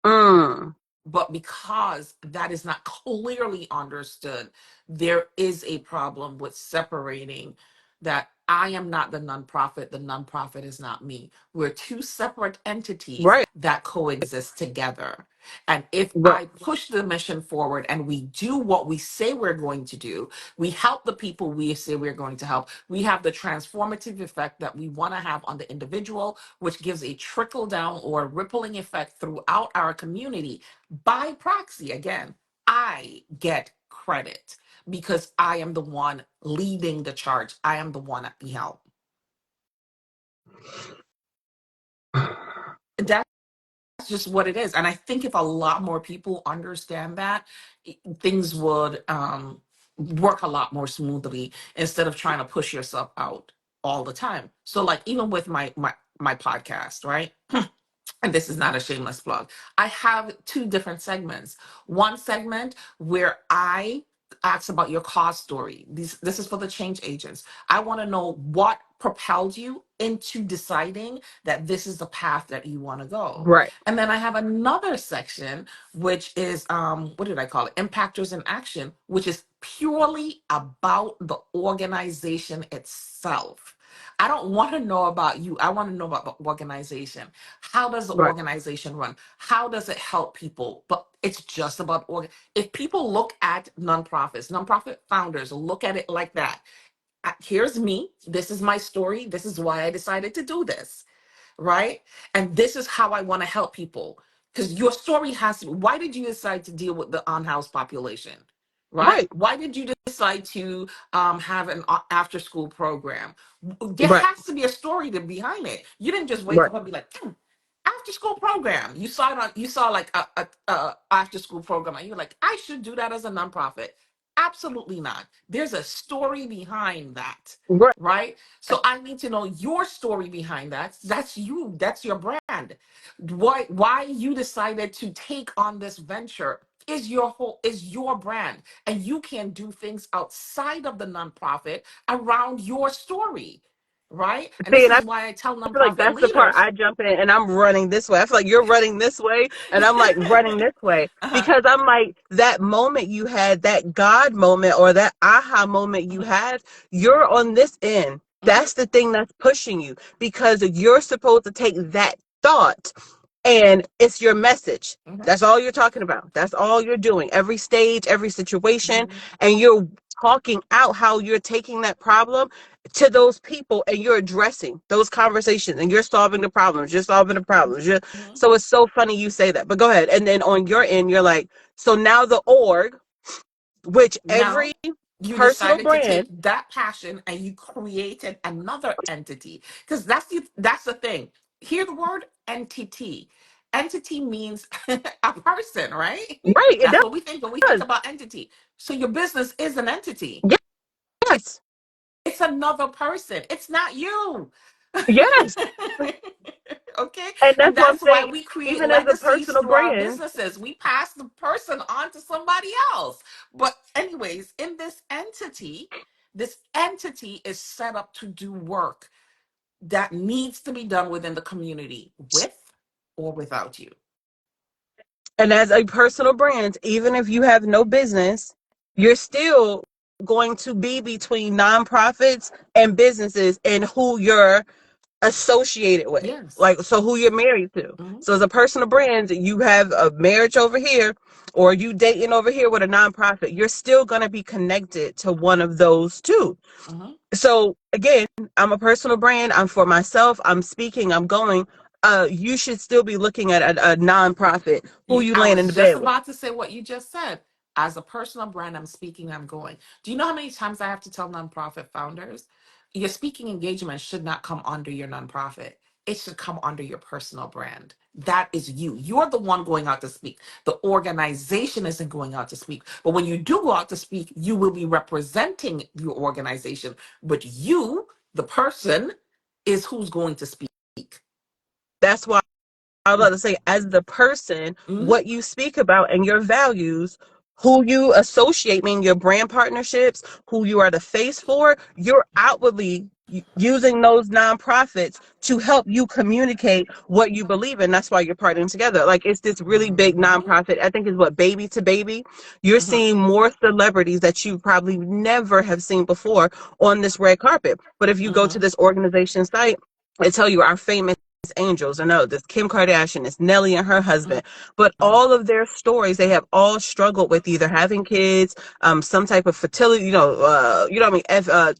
[SPEAKER 2] mm,
[SPEAKER 1] But because that is not clearly understood, there is a problem with separating that I am not the nonprofit is not me. We're two separate entities
[SPEAKER 2] right,
[SPEAKER 1] that coexist together. And if
[SPEAKER 2] right,
[SPEAKER 1] I push the mission forward and we do what we say we're going to do, we help the people we say we're going to help, we have the transformative effect that we want to have on the individual, which gives a trickle down or rippling effect throughout our community. By proxy, again, I get credit because I am the one leading the charge. I am the one at the helm. That's just what it is. And I think if a lot more people understand that, things would work a lot more smoothly instead of trying to push yourself out all the time. So like even with my podcast, right? and this is not a shameless plug, I have two different segments. One segment where I ask about your cause story. This is for the change agents. I want to know what propelled you into deciding that this is the path that you want to go.
[SPEAKER 2] Right.
[SPEAKER 1] And then I have another section, which is, what did I call it? Impactors in action, which is purely about the organization itself. I don't want to know about you. I want to know about the organization. How does the
[SPEAKER 2] Right.
[SPEAKER 1] organization run? How does it help people? But it's just about if people look at nonprofits, nonprofit founders look at it like that. Here's me. This is my story. This is why I decided to do this, right? And this is how I want to help people. Because your story has to. Why did you decide to deal with the unhoused population? Right?
[SPEAKER 2] Right.
[SPEAKER 1] Why did you decide to have an after school program? There
[SPEAKER 2] Right.
[SPEAKER 1] has to be a story behind it. You didn't just wake
[SPEAKER 2] Right.
[SPEAKER 1] up and be like, after school program. You saw it on. You saw like a after school program, and you're like, I should do that as a nonprofit. Absolutely not. There's a story behind that,
[SPEAKER 2] Right.
[SPEAKER 1] right? So I need to know your story behind that. That's you. That's your brand. Why you decided to take on this venture is your brand, and you can do things outside of the nonprofit around your story, right? And
[SPEAKER 2] See,
[SPEAKER 1] this
[SPEAKER 2] and
[SPEAKER 1] is why I tell
[SPEAKER 2] I feel like
[SPEAKER 1] nonprofit
[SPEAKER 2] that's the part
[SPEAKER 1] leaders.
[SPEAKER 2] I jump in and I'm running this way. I feel like you're running this way and I'm like running this way
[SPEAKER 1] Uh-huh.
[SPEAKER 2] because I'm like that moment you had, that God moment or that aha moment you
[SPEAKER 1] Hmm.
[SPEAKER 2] had, you're on this end.
[SPEAKER 1] Hmm.
[SPEAKER 2] That's the thing that's pushing you because you're supposed to take that thought and it's your message.
[SPEAKER 1] Hmm.
[SPEAKER 2] That's all you're talking about. That's all you're doing. Every stage, every situation,
[SPEAKER 1] Hmm.
[SPEAKER 2] and you're talking out how you're taking that problem to those people and you're addressing those conversations and you're solving the problems. You're solving the problems.
[SPEAKER 1] Hmm.
[SPEAKER 2] So it's so funny you say that. But go ahead. And then on your end, you're like, so now the org, which every
[SPEAKER 1] Now you
[SPEAKER 2] personal
[SPEAKER 1] decided to
[SPEAKER 2] brand,
[SPEAKER 1] take that passion and you created another entity, because that's the thing. Hear the word entity. Entity means a person, right?
[SPEAKER 2] right? It
[SPEAKER 1] That's what we think when we think
[SPEAKER 2] does.
[SPEAKER 1] about entity. So your business is an entity.
[SPEAKER 2] Yes.
[SPEAKER 1] It's another person. It's not you.
[SPEAKER 2] Yes.
[SPEAKER 1] Okay?
[SPEAKER 2] And
[SPEAKER 1] And
[SPEAKER 2] that's what I'm
[SPEAKER 1] that's why
[SPEAKER 2] saying.
[SPEAKER 1] we create
[SPEAKER 2] Even as a
[SPEAKER 1] legacies
[SPEAKER 2] personal
[SPEAKER 1] through our
[SPEAKER 2] brand,
[SPEAKER 1] businesses. We pass the person on to somebody else. But, anyways, in this entity is set up to do work that needs to be done within the community with or without you.
[SPEAKER 2] and as a personal brand, even if you have no business, you're still going to be between nonprofits and businesses and who you're associated with.
[SPEAKER 1] Yes.
[SPEAKER 2] Like, so who you're married to.
[SPEAKER 1] Hmm.
[SPEAKER 2] So as a personal brand, you have a marriage over here or you dating over here with a nonprofit, you're still going to be connected to one of those two.
[SPEAKER 1] Hmm.
[SPEAKER 2] So again, I'm a personal brand. I'm for myself. I'm speaking. I'm going. You should still be looking at a nonprofit who you
[SPEAKER 1] I
[SPEAKER 2] land in
[SPEAKER 1] was
[SPEAKER 2] the
[SPEAKER 1] just
[SPEAKER 2] bed with.
[SPEAKER 1] about to say what you just said. As a personal brand, I'm speaking, I'm going. Do you know how many times I have to tell nonprofit founders? Your speaking engagement should not come under your nonprofit. It should come under your personal brand. That is you. You're the one going out to speak. The organization isn't going out to speak. But when you do go out to speak, you will be representing your organization. But you, the person, is who's going to speak.
[SPEAKER 2] That's why I was about to say, as the person,
[SPEAKER 1] Mhm.
[SPEAKER 2] what you speak about and your values, who you associate, meaning your brand partnerships, who you are the face for, you're outwardly using those nonprofits to help you communicate what you believe in. That's why you're partnering together. Like it's this really big
[SPEAKER 1] Mhm.
[SPEAKER 2] nonprofit. I think is what Baby to Baby. You're
[SPEAKER 1] Mhm.
[SPEAKER 2] seeing more celebrities that you probably never have seen before on this red carpet. But if you go to
[SPEAKER 1] Mhm.
[SPEAKER 2] this organization site, they tell you our famous angels. I know this Kim Kardashian, it's Nelly and her
[SPEAKER 1] Mhm.
[SPEAKER 2] husband, but
[SPEAKER 1] Mhm.
[SPEAKER 2] all of their stories, they have all struggled with either having kids, some type of fertility, what I mean,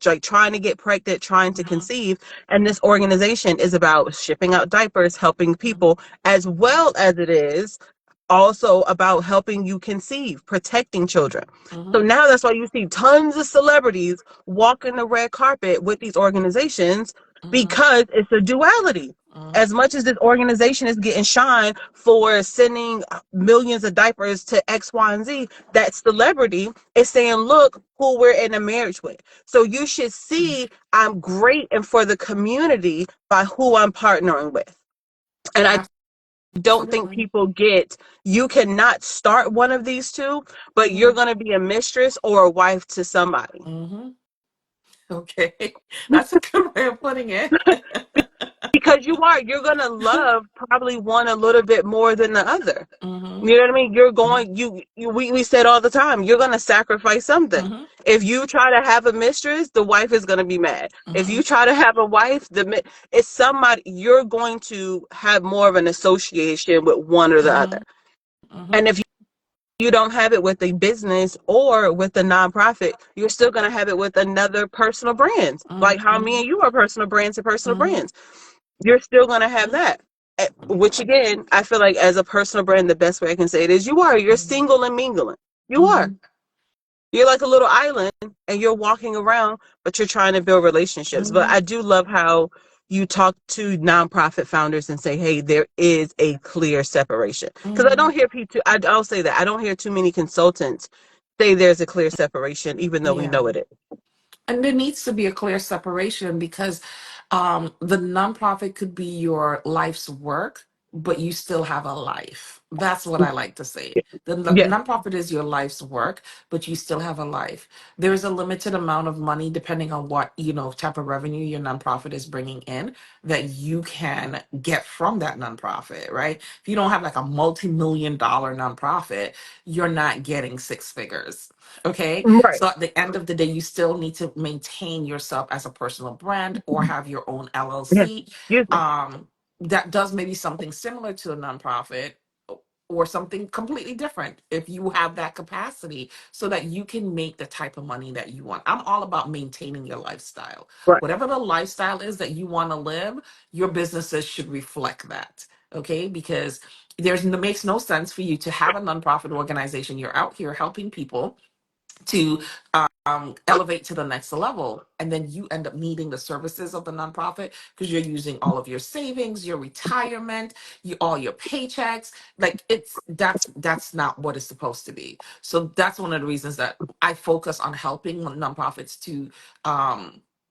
[SPEAKER 2] like trying to get pregnant, trying to
[SPEAKER 1] Mhm.
[SPEAKER 2] conceive. And this organization is about shipping out diapers, helping
[SPEAKER 1] Mhm.
[SPEAKER 2] people, as well as it is also about helping you conceive, protecting children. So
[SPEAKER 1] Mhm.
[SPEAKER 2] now that's why you see tons of celebrities walking the red carpet with these organizations
[SPEAKER 1] Mhm.
[SPEAKER 2] because it's a duality.
[SPEAKER 1] Mhm.
[SPEAKER 2] As much as this organization is getting shine for sending millions of diapers to X, Y, and Z, that celebrity is saying, look who we're in a marriage with. So you should see I'm great and for the community by who I'm partnering with. And I don't think
[SPEAKER 1] Absolutely.
[SPEAKER 2] people get. You cannot start one of these two, but you're
[SPEAKER 1] Mm-hmm.
[SPEAKER 2] going to be a mistress or a wife to somebody.
[SPEAKER 1] Mm-hmm. Okay. That's a good way of putting it.
[SPEAKER 2] Because you're going to love probably one a little bit more than the other.
[SPEAKER 1] Mm-hmm.
[SPEAKER 2] You know what I mean? You're going, we said all the time, you're going to sacrifice something.
[SPEAKER 1] Mm-hmm.
[SPEAKER 2] If you try to have a mistress, the wife is going to be mad. If
[SPEAKER 1] Mm-hmm.
[SPEAKER 2] you try to have a wife, it's somebody, you're going to have more of an association with one or the other.
[SPEAKER 1] Mm-hmm. Mm-hmm.
[SPEAKER 2] And if you don't have it with a business or with a nonprofit, you're still going to have it with another personal brand. Like how me
[SPEAKER 1] Mm-hmm.
[SPEAKER 2] and you are personal brands to personal
[SPEAKER 1] Mm-hmm.
[SPEAKER 2] brands. You're still going to have that. Which again, I feel like as a personal brand, the best way I can say it is you're single and mingling. You are.
[SPEAKER 1] Mm-hmm.
[SPEAKER 2] You're like a little island and you're walking around, but you're trying to build relationships. But
[SPEAKER 1] Mm-hmm.
[SPEAKER 2] I do love how you talk to nonprofit founders and say, hey, there is a clear separation. Because I
[SPEAKER 1] Mm-hmm.
[SPEAKER 2] don't hear people, I'll say that. I don't hear too many consultants say there's a clear separation, even though we
[SPEAKER 1] Yeah.
[SPEAKER 2] know it is.
[SPEAKER 1] And there needs to be a clear separation because the nonprofit could be your life's work, but you still have a life. That's what I like to say. The
[SPEAKER 2] Yeah,
[SPEAKER 1] nonprofit is your life's work, but you still have a life. There's a limited amount of money, depending on what, type of revenue your nonprofit is bringing in, that you can get from that nonprofit, right? If you don't have like a multi-million dollar nonprofit, you're not getting six figures. Okay.
[SPEAKER 2] right.
[SPEAKER 1] So at the end of the day, you still need to maintain yourself as a personal brand or have your own
[SPEAKER 2] Yeah,
[SPEAKER 1] LLC.
[SPEAKER 2] excuse me.
[SPEAKER 1] That does maybe something similar to a nonprofit or something completely different if you have that capacity so that you can make the type of money that you want. I'm all about maintaining your lifestyle.
[SPEAKER 2] Right.
[SPEAKER 1] Whatever the lifestyle is that you want to live, your businesses should reflect that. Okay, because it makes no sense for you to have a nonprofit organization. You're out here helping people to elevate to the next level, and then you end up needing the services of the nonprofit because you're using all of your savings, your retirement, all your paychecks. Like that's not what it's supposed to be. So that's one of the reasons that I focus on helping nonprofits to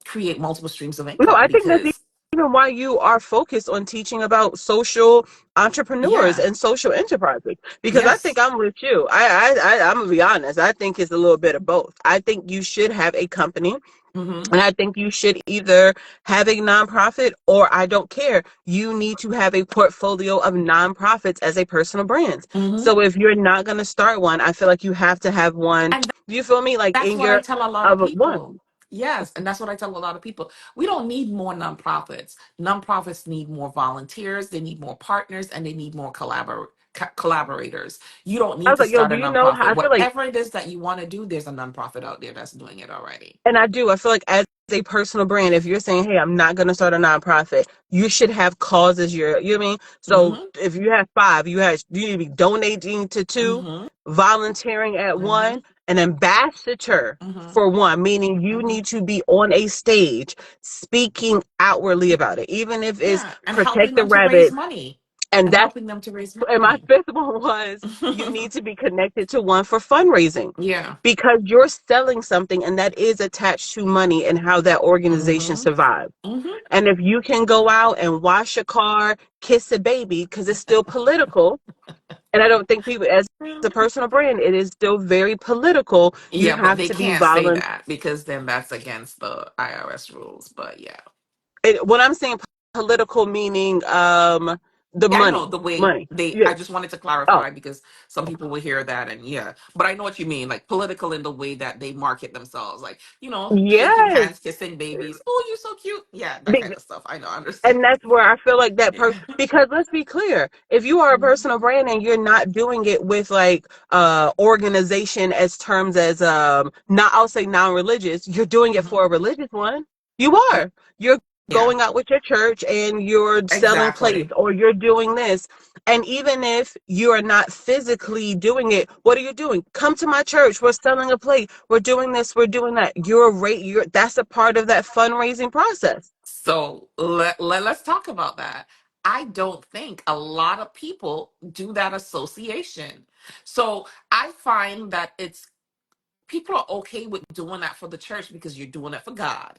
[SPEAKER 1] create multiple streams of
[SPEAKER 2] No,
[SPEAKER 1] income
[SPEAKER 2] I think that's
[SPEAKER 1] because
[SPEAKER 2] even why you are focused on teaching about social entrepreneurs
[SPEAKER 1] yeah.
[SPEAKER 2] and social enterprises. Because I think
[SPEAKER 1] Yes.
[SPEAKER 2] I'm with you. I'm gonna be honest. I think it's a little bit of both. I think you should have a company,
[SPEAKER 1] Mm-hmm.
[SPEAKER 2] and I think you should either have a nonprofit or I don't care. You need to have a portfolio of nonprofits as a personal brand.
[SPEAKER 1] Mm-hmm.
[SPEAKER 2] So if you're not gonna start one, I feel like you have to have one.
[SPEAKER 1] And
[SPEAKER 2] Do you feel me? Like
[SPEAKER 1] that's
[SPEAKER 2] in
[SPEAKER 1] what I
[SPEAKER 2] your
[SPEAKER 1] tell a lot of
[SPEAKER 2] of one.
[SPEAKER 1] people. Yes, and that's what I tell a lot of people. We don't need more nonprofits. Nonprofits need more volunteers, they need more partners, and they need more collaborators. You don't
[SPEAKER 2] I
[SPEAKER 1] need
[SPEAKER 2] was
[SPEAKER 1] to
[SPEAKER 2] like, yo,
[SPEAKER 1] start
[SPEAKER 2] do
[SPEAKER 1] a
[SPEAKER 2] you know how
[SPEAKER 1] nonprofit.
[SPEAKER 2] I feel like
[SPEAKER 1] Whatever it is that you want to do, there's a nonprofit out there that's doing it already.
[SPEAKER 2] And I do. I feel like as a personal brand, if you're saying, hey, I'm not going to start a nonprofit, you should have causes you know what I mean? So
[SPEAKER 1] Mm-hmm.
[SPEAKER 2] if you have five, you need to be donating to two,
[SPEAKER 1] Mm-hmm.
[SPEAKER 2] volunteering at
[SPEAKER 1] Mm-hmm.
[SPEAKER 2] one, an ambassador
[SPEAKER 1] Mm-hmm.
[SPEAKER 2] for one, meaning you
[SPEAKER 1] Mm-hmm.
[SPEAKER 2] need to be on a stage speaking outwardly about it, even if it's
[SPEAKER 1] Yeah, and helping
[SPEAKER 2] protect the
[SPEAKER 1] them to raise
[SPEAKER 2] rabbit.
[SPEAKER 1] money.
[SPEAKER 2] And
[SPEAKER 1] And
[SPEAKER 2] that's,
[SPEAKER 1] helping them to raise
[SPEAKER 2] and my
[SPEAKER 1] money.
[SPEAKER 2] fifth one was you need to be connected to one for fundraising
[SPEAKER 1] Yeah.
[SPEAKER 2] because you're selling something and that is attached to money and how that organization
[SPEAKER 1] Mm-hmm.
[SPEAKER 2] survives.
[SPEAKER 1] Mm-hmm.
[SPEAKER 2] And if you can go out and wash a car, kiss a baby, because it's still political, and I don't think people, as a personal brand, it is still very political. You
[SPEAKER 1] Yeah, but
[SPEAKER 2] have
[SPEAKER 1] they
[SPEAKER 2] to be
[SPEAKER 1] can't say
[SPEAKER 2] violent.
[SPEAKER 1] that because then that's against the IRS rules. But yeah.
[SPEAKER 2] When I'm saying political, meaning the
[SPEAKER 1] Yeah, I know
[SPEAKER 2] money,
[SPEAKER 1] the way
[SPEAKER 2] money.
[SPEAKER 1] they,
[SPEAKER 2] Yeah.
[SPEAKER 1] I just wanted to
[SPEAKER 2] Oh,
[SPEAKER 1] clarify because some people will hear that and yeah, but I know what you mean, like political in the way that they market themselves, like, shaking
[SPEAKER 2] yes.
[SPEAKER 1] hands, kissing babies. Oh, you're so cute. Yeah, that kind of stuff. I know, I understand.
[SPEAKER 2] And that's where I feel like that
[SPEAKER 1] Yeah.
[SPEAKER 2] because let's be clear, if you are a
[SPEAKER 1] Mhm.
[SPEAKER 2] personal brand and you're not doing it with like organization as terms as not I'll say non-religious, you're doing it
[SPEAKER 1] Mhm.
[SPEAKER 2] for a religious one. You
[SPEAKER 1] Yeah.
[SPEAKER 2] are. You're
[SPEAKER 1] Yeah,
[SPEAKER 2] going out with your church and you're selling plates
[SPEAKER 1] exactly.
[SPEAKER 2] or you're doing this. And even if you are not physically doing it, what are you doing? Come to my church. We're selling a plate. We're doing this. We're doing that. That's a part of that fundraising process.
[SPEAKER 1] So let's talk about that. I don't think a lot of people do that association. So I find that it's people are okay with doing that for the church because you're doing it for God.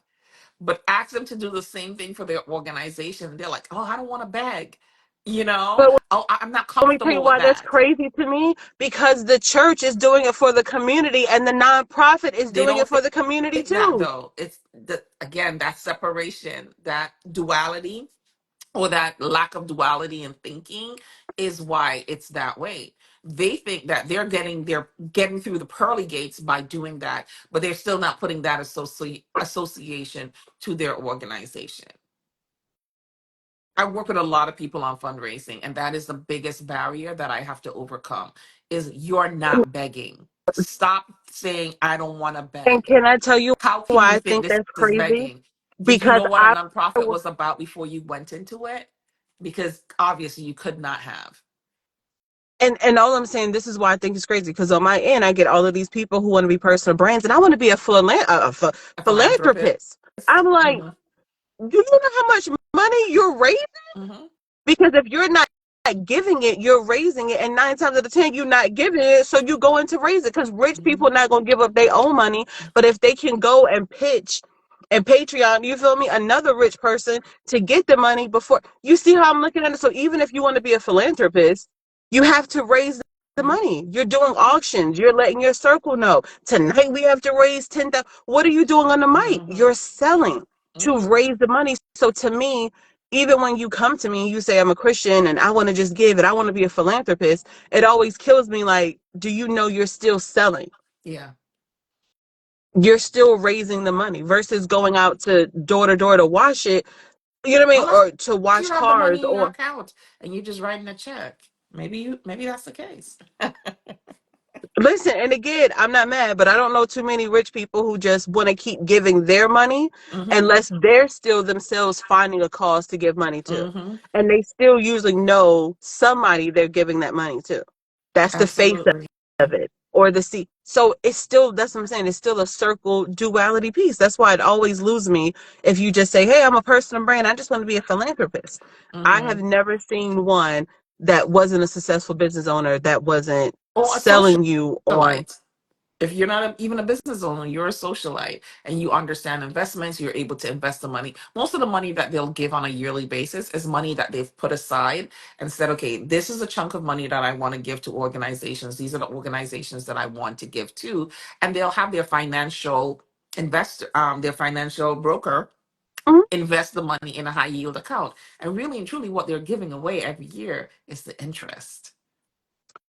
[SPEAKER 1] But ask them to do the same thing for their organization. They're like, oh, I don't want to beg. You know,
[SPEAKER 2] But
[SPEAKER 1] oh, I'm not
[SPEAKER 2] let me tell you
[SPEAKER 1] comfortable with
[SPEAKER 2] why that's
[SPEAKER 1] that.
[SPEAKER 2] crazy to me. Because the church is doing it for the community and the nonprofit is
[SPEAKER 1] They
[SPEAKER 2] doing it
[SPEAKER 1] don't
[SPEAKER 2] for the community
[SPEAKER 1] think that
[SPEAKER 2] too.
[SPEAKER 1] though. It's the again that separation, that duality, or that lack of duality in thinking is why it's that way. They think that they're getting through the pearly gates by doing that, but they're still not putting that association to their organization. I work with a lot of people on fundraising, and that is the biggest barrier that I have to overcome is you're not begging. Stop saying I don't want to
[SPEAKER 2] And
[SPEAKER 1] beg.
[SPEAKER 2] can I tell you
[SPEAKER 1] How can
[SPEAKER 2] why
[SPEAKER 1] you
[SPEAKER 2] I
[SPEAKER 1] think
[SPEAKER 2] think
[SPEAKER 1] this
[SPEAKER 2] that's
[SPEAKER 1] is
[SPEAKER 2] crazy?
[SPEAKER 1] begging? Did you
[SPEAKER 2] Because
[SPEAKER 1] know what a
[SPEAKER 2] I
[SPEAKER 1] nonprofit was about before you went into it? Because obviously you could not have.
[SPEAKER 2] and all I'm saying, this is why I think it's crazy. Because on my end, I get all of these people who want to be personal brands, and I want to be
[SPEAKER 1] A philanthropist.
[SPEAKER 2] philanthropist. I'm like,
[SPEAKER 1] Hmm.
[SPEAKER 2] do you know how much money you're raising?
[SPEAKER 1] Hmm.
[SPEAKER 2] Because if you're not giving it, you're raising it, and 9 times out of 10, you're not giving it, so you go into raise it. Because rich people are
[SPEAKER 1] Hmm.
[SPEAKER 2] not going to give up their own money, but if they can go and pitch and Patreon, you feel me, another rich person to get the money before. You see how I'm looking at it? So even if you want to be a philanthropist, you have to raise the
[SPEAKER 1] Hmm.
[SPEAKER 2] money. You're doing auctions. You're letting your circle know tonight we have to raise 10,000. What are you doing on the mic?
[SPEAKER 1] Hmm.
[SPEAKER 2] You're selling to
[SPEAKER 1] Hmm.
[SPEAKER 2] raise the money. So to me, even when you come to me, you say I'm a Christian and I want to just give it, I want to be a philanthropist, it always kills me. Like, do you know you're still selling?
[SPEAKER 1] Yeah.
[SPEAKER 2] You're still raising the money versus going out to door to wash it, you know what I mean?
[SPEAKER 1] Unless
[SPEAKER 2] Or to wash
[SPEAKER 1] you have the
[SPEAKER 2] cars
[SPEAKER 1] money in your
[SPEAKER 2] or
[SPEAKER 1] account and you're just writing a check. Maybe that's the case.
[SPEAKER 2] listen, and again, I'm not mad, but I don't know too many rich people who just want to keep giving their money
[SPEAKER 1] Hmm.
[SPEAKER 2] unless they're still themselves finding a cause to give money to.
[SPEAKER 1] Hmm.
[SPEAKER 2] And they still usually know somebody they're giving that money to. That's the face
[SPEAKER 1] Absolutely.
[SPEAKER 2] of it or the seat. So it's still, that's what I'm saying, it's still a circle duality piece. That's why it always loses me if you just say, hey, I'm a personal brand, I just want to be a philanthropist. I have
[SPEAKER 1] Hmm.
[SPEAKER 2] never seen one that wasn't a successful business owner that wasn't
[SPEAKER 1] Or a
[SPEAKER 2] selling you on.
[SPEAKER 1] socialite. If you're not even a business owner, you're a socialite and you understand investments, you're able to invest the money. Most of the money that they'll give on a yearly basis is money that they've put aside and said, okay, this is a chunk of money that I want to give to organizations. These are the organizations that I want to give to. And they'll have their financial investor, their financial broker
[SPEAKER 2] Mhm.
[SPEAKER 1] invest the money in a high yield account. And really and truly, what they're giving away every year is the interest.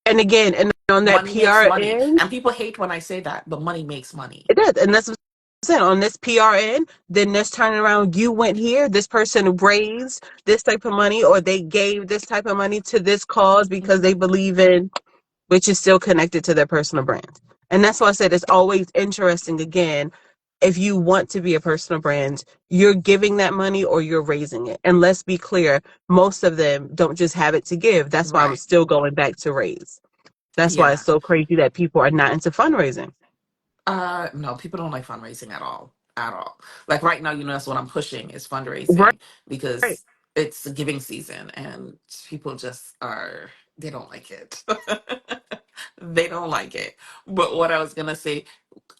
[SPEAKER 2] And again, and on that
[SPEAKER 1] Money makes
[SPEAKER 2] PR
[SPEAKER 1] money.
[SPEAKER 2] end,
[SPEAKER 1] And people hate when I say that, but money makes money.
[SPEAKER 2] it does. And that's what I'm saying. On this PR end, then this turning around, you went here, this person raised this type of money, or they gave this type of money to this cause because
[SPEAKER 1] Mhm.
[SPEAKER 2] they believe in, which is still connected to their personal brand. And that's why I said it's always interesting. Again, if you want to be a personal brand, you're giving that money or you're raising it. And let's be clear, most of them don't just have it to give. That's why I'm
[SPEAKER 1] Right.
[SPEAKER 2] still going back to raise. That's why it's
[SPEAKER 1] Yeah.
[SPEAKER 2] so crazy that people are not into fundraising.
[SPEAKER 1] No, people don't like fundraising at all. At all. Like right now, that's what I'm pushing is
[SPEAKER 2] Right.
[SPEAKER 1] fundraising because it's the giving season and people just they don't like it. They don't like it. But what I was gonna say,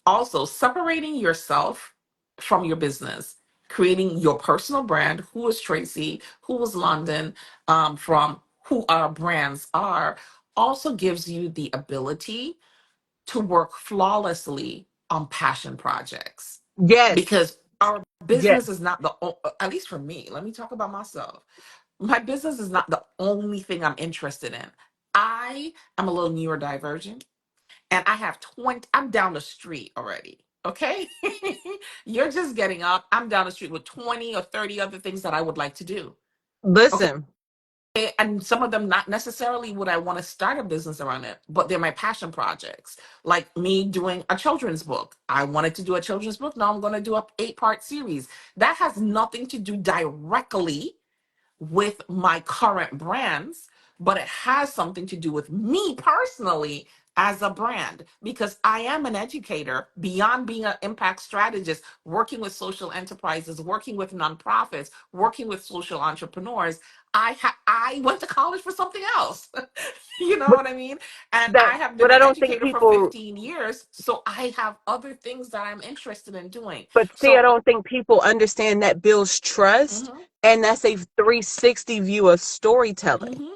[SPEAKER 1] also separating yourself from your business, creating your personal brand, who is Tracy, who is Londyn, from who our brands are, also gives you the ability to work flawlessly on passion projects,
[SPEAKER 2] Yes.
[SPEAKER 1] because our
[SPEAKER 2] Yes.
[SPEAKER 1] business is not at least for me, let me talk about myself. My business is not the only thing I'm interested in. I am a little neurodivergent and I have 20, I'm down the street already. Okay. You're just getting up. I'm down the street with 20 or 30 other things that I would like to do. Okay.
[SPEAKER 2] Listen,
[SPEAKER 1] And some of them not necessarily would I want to start a business around it, but they're my passion projects. Like me doing a children's book. I wanted to do a children's book. Now I'm going to do a 8-part series. That has nothing to do directly with my current brands, but it has something to do with me personally. as a brand, because I am an educator beyond being an impact strategist, working with social enterprises, working with nonprofits, working with social entrepreneurs. I went to college for something else. You know
[SPEAKER 2] But
[SPEAKER 1] what I mean? And
[SPEAKER 2] that,
[SPEAKER 1] I have been
[SPEAKER 2] but
[SPEAKER 1] an
[SPEAKER 2] I don't think
[SPEAKER 1] educator for
[SPEAKER 2] people,
[SPEAKER 1] 15 years, so I have other things that I'm interested in doing.
[SPEAKER 2] but see, I
[SPEAKER 1] So,
[SPEAKER 2] don't think people understand that builds trust,
[SPEAKER 1] mhm,
[SPEAKER 2] and that's a 360 view of storytelling.
[SPEAKER 1] mhm,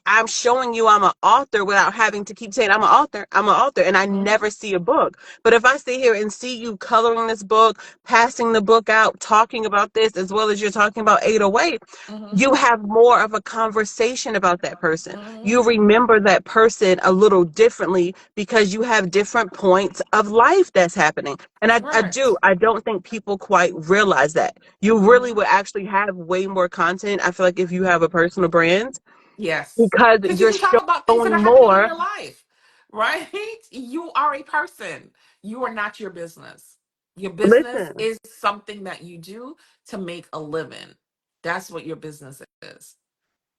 [SPEAKER 2] I'm showing you I'm an author without having to keep saying I'm an author, I'm an author, and I never
[SPEAKER 1] mhm,
[SPEAKER 2] see a book. But if I sit here and see you coloring this book, passing the book out, talking about this, as well as you're talking about 808,
[SPEAKER 1] mhm,
[SPEAKER 2] you have more of a conversation about that person. You
[SPEAKER 1] mhm.
[SPEAKER 2] remember that person a little differently because you have different points of life that's happening. And
[SPEAKER 1] Correct.
[SPEAKER 2] I don't think people quite realize that. You really
[SPEAKER 1] Mhm.
[SPEAKER 2] would actually have way more content. I feel like if you have a personal brand,
[SPEAKER 1] Yes.
[SPEAKER 2] because
[SPEAKER 1] Because you
[SPEAKER 2] you're
[SPEAKER 1] can talk about things that are
[SPEAKER 2] showing
[SPEAKER 1] happening in
[SPEAKER 2] more.
[SPEAKER 1] your life, right? You are a person. You are not your business. Your business
[SPEAKER 2] Listen,
[SPEAKER 1] is something that you do to make a living. That's what your business is.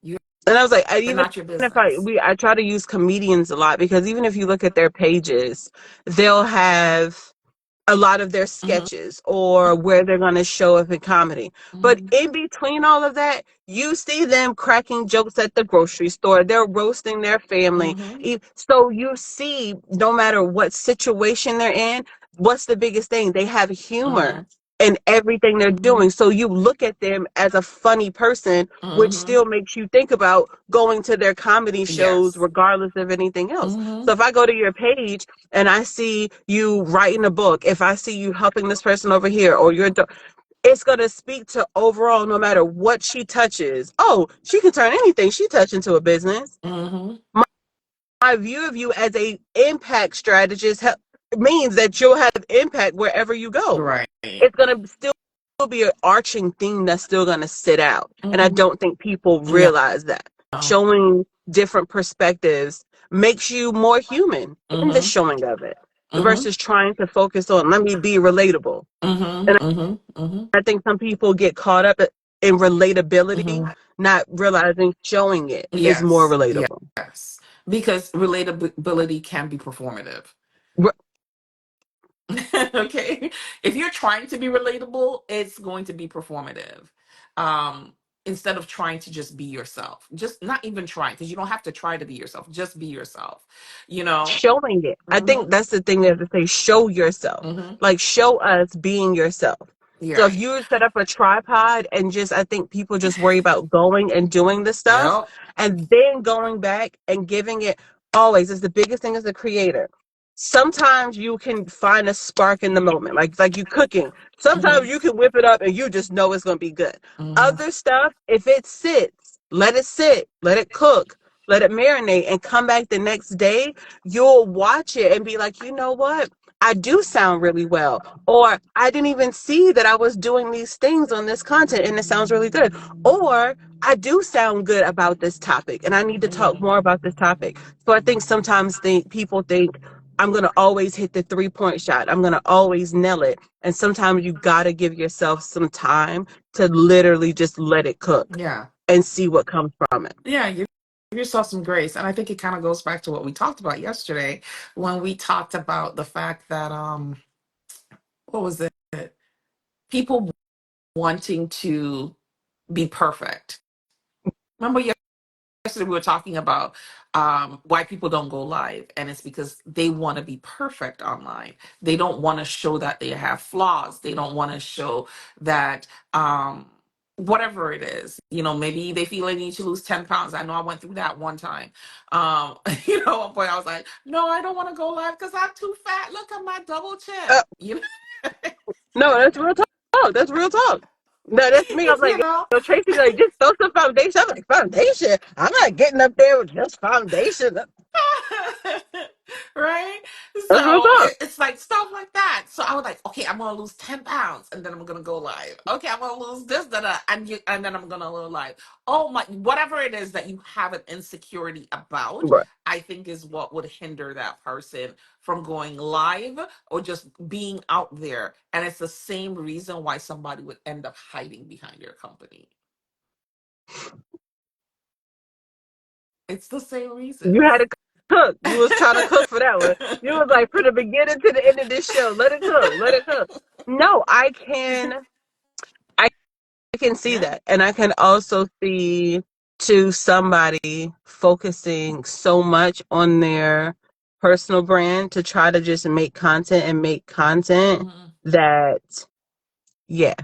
[SPEAKER 1] You're
[SPEAKER 2] and I was like, even
[SPEAKER 1] not your
[SPEAKER 2] if
[SPEAKER 1] business.
[SPEAKER 2] I try to use comedians a lot because even if you look at their pages, they'll have a lot of their
[SPEAKER 1] Hmm.
[SPEAKER 2] sketches or where they're going to show up in comedy. But
[SPEAKER 1] Hmm.
[SPEAKER 2] in between all of that, you see them cracking jokes at the grocery store. They're roasting their family.
[SPEAKER 1] Hmm.
[SPEAKER 2] So you see, no matter what situation they're in, what's the biggest thing? They have humor
[SPEAKER 1] Hmm.
[SPEAKER 2] in everything they're
[SPEAKER 1] Hmm.
[SPEAKER 2] doing. So you look at them as a funny person, which
[SPEAKER 1] Hmm.
[SPEAKER 2] still makes you think about going to their comedy shows
[SPEAKER 1] Yes.
[SPEAKER 2] regardless of anything else.
[SPEAKER 1] Hmm.
[SPEAKER 2] So if I go to your page and I see you writing a book, if I see you helping this person over here, or it's going to speak to overall, no matter what she touches. Oh, she can turn anything she touches into a business.
[SPEAKER 1] Hmm.
[SPEAKER 2] My view of you as a impact strategist means that you'll have impact wherever you go.
[SPEAKER 1] Right.
[SPEAKER 2] It's going to still be an arching theme that's still going to sit out. And I
[SPEAKER 1] Hmm.
[SPEAKER 2] don't think people
[SPEAKER 1] No.
[SPEAKER 2] realize that. Showing different perspectives makes you more human in the
[SPEAKER 1] Hmm.
[SPEAKER 2] showing of it
[SPEAKER 1] Hmm.
[SPEAKER 2] versus trying to focus on, let me be relatable.
[SPEAKER 1] Hmm.
[SPEAKER 2] And
[SPEAKER 1] Hmm. Hmm.
[SPEAKER 2] I think some people get caught up in relatability,
[SPEAKER 1] Hmm.
[SPEAKER 2] not realizing showing it is more
[SPEAKER 1] Yes.
[SPEAKER 2] relatable.
[SPEAKER 1] Yes. Because relatability can be performative.
[SPEAKER 2] R-
[SPEAKER 1] Okay. If you're trying to be relatable, it's going to be performative. Um, Instead of trying to just be yourself. Just not even trying, because you don't have to try to be yourself. Just be yourself. You know?
[SPEAKER 2] Showing it. I
[SPEAKER 1] Mm-hmm.
[SPEAKER 2] think that's the thing they have to say, show yourself.
[SPEAKER 1] Mm-hmm.
[SPEAKER 2] Like show us being yourself.
[SPEAKER 1] You're
[SPEAKER 2] So if
[SPEAKER 1] right.
[SPEAKER 2] you set up a tripod and just, I think people just worry about going and doing the stuff
[SPEAKER 1] Yep.
[SPEAKER 2] and then going back and giving it always is the biggest thing as a creator. Sometimes you can find a spark in the moment, like you cooking.
[SPEAKER 1] Mm-hmm.
[SPEAKER 2] Sometimes you can whip it up and you just know it's going to be good.
[SPEAKER 1] Mm-hmm.
[SPEAKER 2] Other stuff, if it sits, let it sit, let it cook, let it marinate and come back the next day, you'll watch it and be like, you know what? I do sound really well. Or I didn't even see that I was doing these things on this content and it sounds really good. Or I do sound good about this topic and I need to talk
[SPEAKER 1] Mm-hmm.
[SPEAKER 2] more about this topic. So I think sometimes people think I'm going to always hit the 3 point shot. I'm going to always nail it. And sometimes you got to give yourself some time to literally just let it cook
[SPEAKER 1] Yeah.
[SPEAKER 2] and see what comes from it.
[SPEAKER 1] Yeah. Give yourself some grace. And I think it kind of goes back to what we talked about yesterday when we talked about the fact that what was it? People wanting to be perfect. Remember yesterday we were talking about why people don't go live, and it's because they want to be perfect online. They don't want to show that they have flaws. They don't want to show that whatever it is, maybe they feel they need to lose 10 pounds. I know I went through that one time. At one point I was like, no, I don't want to go live because I'm too fat. Look at my double
[SPEAKER 2] Uh,
[SPEAKER 1] chin.
[SPEAKER 2] no, that's real talk. That's real talk. No, that's me. I'm like,
[SPEAKER 1] you know
[SPEAKER 2] yo, Tracy, like, just throw some foundation. I'm like, foundation? I'm not getting up there with just foundation.
[SPEAKER 1] right?
[SPEAKER 2] That's real
[SPEAKER 1] So
[SPEAKER 2] talk.
[SPEAKER 1] it's like stuff like that. So I was like, okay, I'm gonna lose 10 pounds and then I'm gonna go live. Okay, I'm gonna lose this, that, and then I'm gonna go live. Oh my, whatever it is that you have an insecurity about,
[SPEAKER 2] Right.
[SPEAKER 1] I think is what would hinder that person from going live or just being out there. And it's the same reason why somebody would end up hiding behind your company. It's the same
[SPEAKER 2] You had a
[SPEAKER 1] reasons.
[SPEAKER 2] cook. You was trying to cook for that one. You was like, from the beginning to the end of this show, let it cook, let it cook. No, I can see
[SPEAKER 1] Yeah.
[SPEAKER 2] that. And I can also see to somebody focusing so much on their personal brand to try to just make content
[SPEAKER 1] Hmm.
[SPEAKER 2] that, yeah,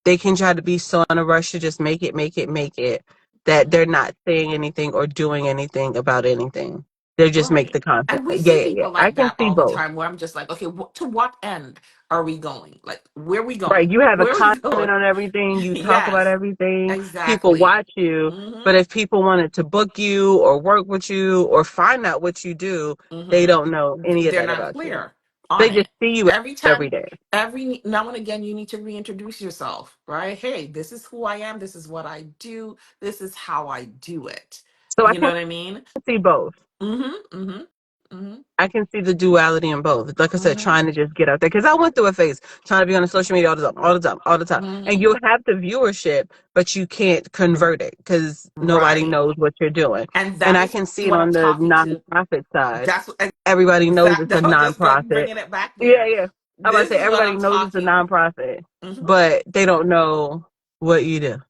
[SPEAKER 2] they can try to be so in a rush to just make it that they're
[SPEAKER 1] Hmm.
[SPEAKER 2] not saying anything or doing anything about anything. They just make
[SPEAKER 1] Right.
[SPEAKER 2] the content.
[SPEAKER 1] And we
[SPEAKER 2] Yeah,
[SPEAKER 1] see
[SPEAKER 2] yeah, yeah.
[SPEAKER 1] people
[SPEAKER 2] I
[SPEAKER 1] like
[SPEAKER 2] can
[SPEAKER 1] that
[SPEAKER 2] see
[SPEAKER 1] all the
[SPEAKER 2] both.
[SPEAKER 1] time where I'm just like, okay, to what end are we going? Like, where are we
[SPEAKER 2] Right.
[SPEAKER 1] going?
[SPEAKER 2] You have a
[SPEAKER 1] Where are we
[SPEAKER 2] comment
[SPEAKER 1] going?
[SPEAKER 2] on everything. You talk about
[SPEAKER 1] Yes,
[SPEAKER 2] everything. People
[SPEAKER 1] exactly.
[SPEAKER 2] watch you.
[SPEAKER 1] Hmm.
[SPEAKER 2] But if people wanted to book you or work with you or find out what you do, they
[SPEAKER 1] Hmm.
[SPEAKER 2] don't know any of
[SPEAKER 1] They're
[SPEAKER 2] that
[SPEAKER 1] not
[SPEAKER 2] about you.
[SPEAKER 1] clear on
[SPEAKER 2] They just
[SPEAKER 1] it.
[SPEAKER 2] see you
[SPEAKER 1] Every
[SPEAKER 2] every
[SPEAKER 1] time,
[SPEAKER 2] day.
[SPEAKER 1] every now and again, you need to reintroduce yourself, right? Hey, this is who I am. This is what I do. This is how I do it.
[SPEAKER 2] So I
[SPEAKER 1] You know
[SPEAKER 2] can
[SPEAKER 1] what I mean?
[SPEAKER 2] see both.
[SPEAKER 1] Mm-hmm. Mm-hmm. Mm-hmm.
[SPEAKER 2] I can see the duality in both. Like I said,
[SPEAKER 1] Mm-hmm.
[SPEAKER 2] trying to just get out there. Because I went through a phase trying to be on the social media all the time, all the time, all the time. And
[SPEAKER 1] Mm-hmm.
[SPEAKER 2] you'll have the viewership, but you can't convert it because nobody
[SPEAKER 1] Right.
[SPEAKER 2] knows what you're doing.
[SPEAKER 1] And
[SPEAKER 2] And
[SPEAKER 1] that
[SPEAKER 2] I
[SPEAKER 1] is
[SPEAKER 2] can see it
[SPEAKER 1] what I'm
[SPEAKER 2] on the
[SPEAKER 1] talking to.
[SPEAKER 2] nonprofit side.
[SPEAKER 1] That's
[SPEAKER 2] Everybody knows it's a
[SPEAKER 1] that was just like
[SPEAKER 2] nonprofit.
[SPEAKER 1] bringing it back
[SPEAKER 2] Yeah,
[SPEAKER 1] there.
[SPEAKER 2] yeah. I'm about to
[SPEAKER 1] This
[SPEAKER 2] say
[SPEAKER 1] is what
[SPEAKER 2] everybody
[SPEAKER 1] I'm
[SPEAKER 2] knows it's a
[SPEAKER 1] talking.
[SPEAKER 2] nonprofit,
[SPEAKER 1] Hmm.
[SPEAKER 2] but they don't know what you do.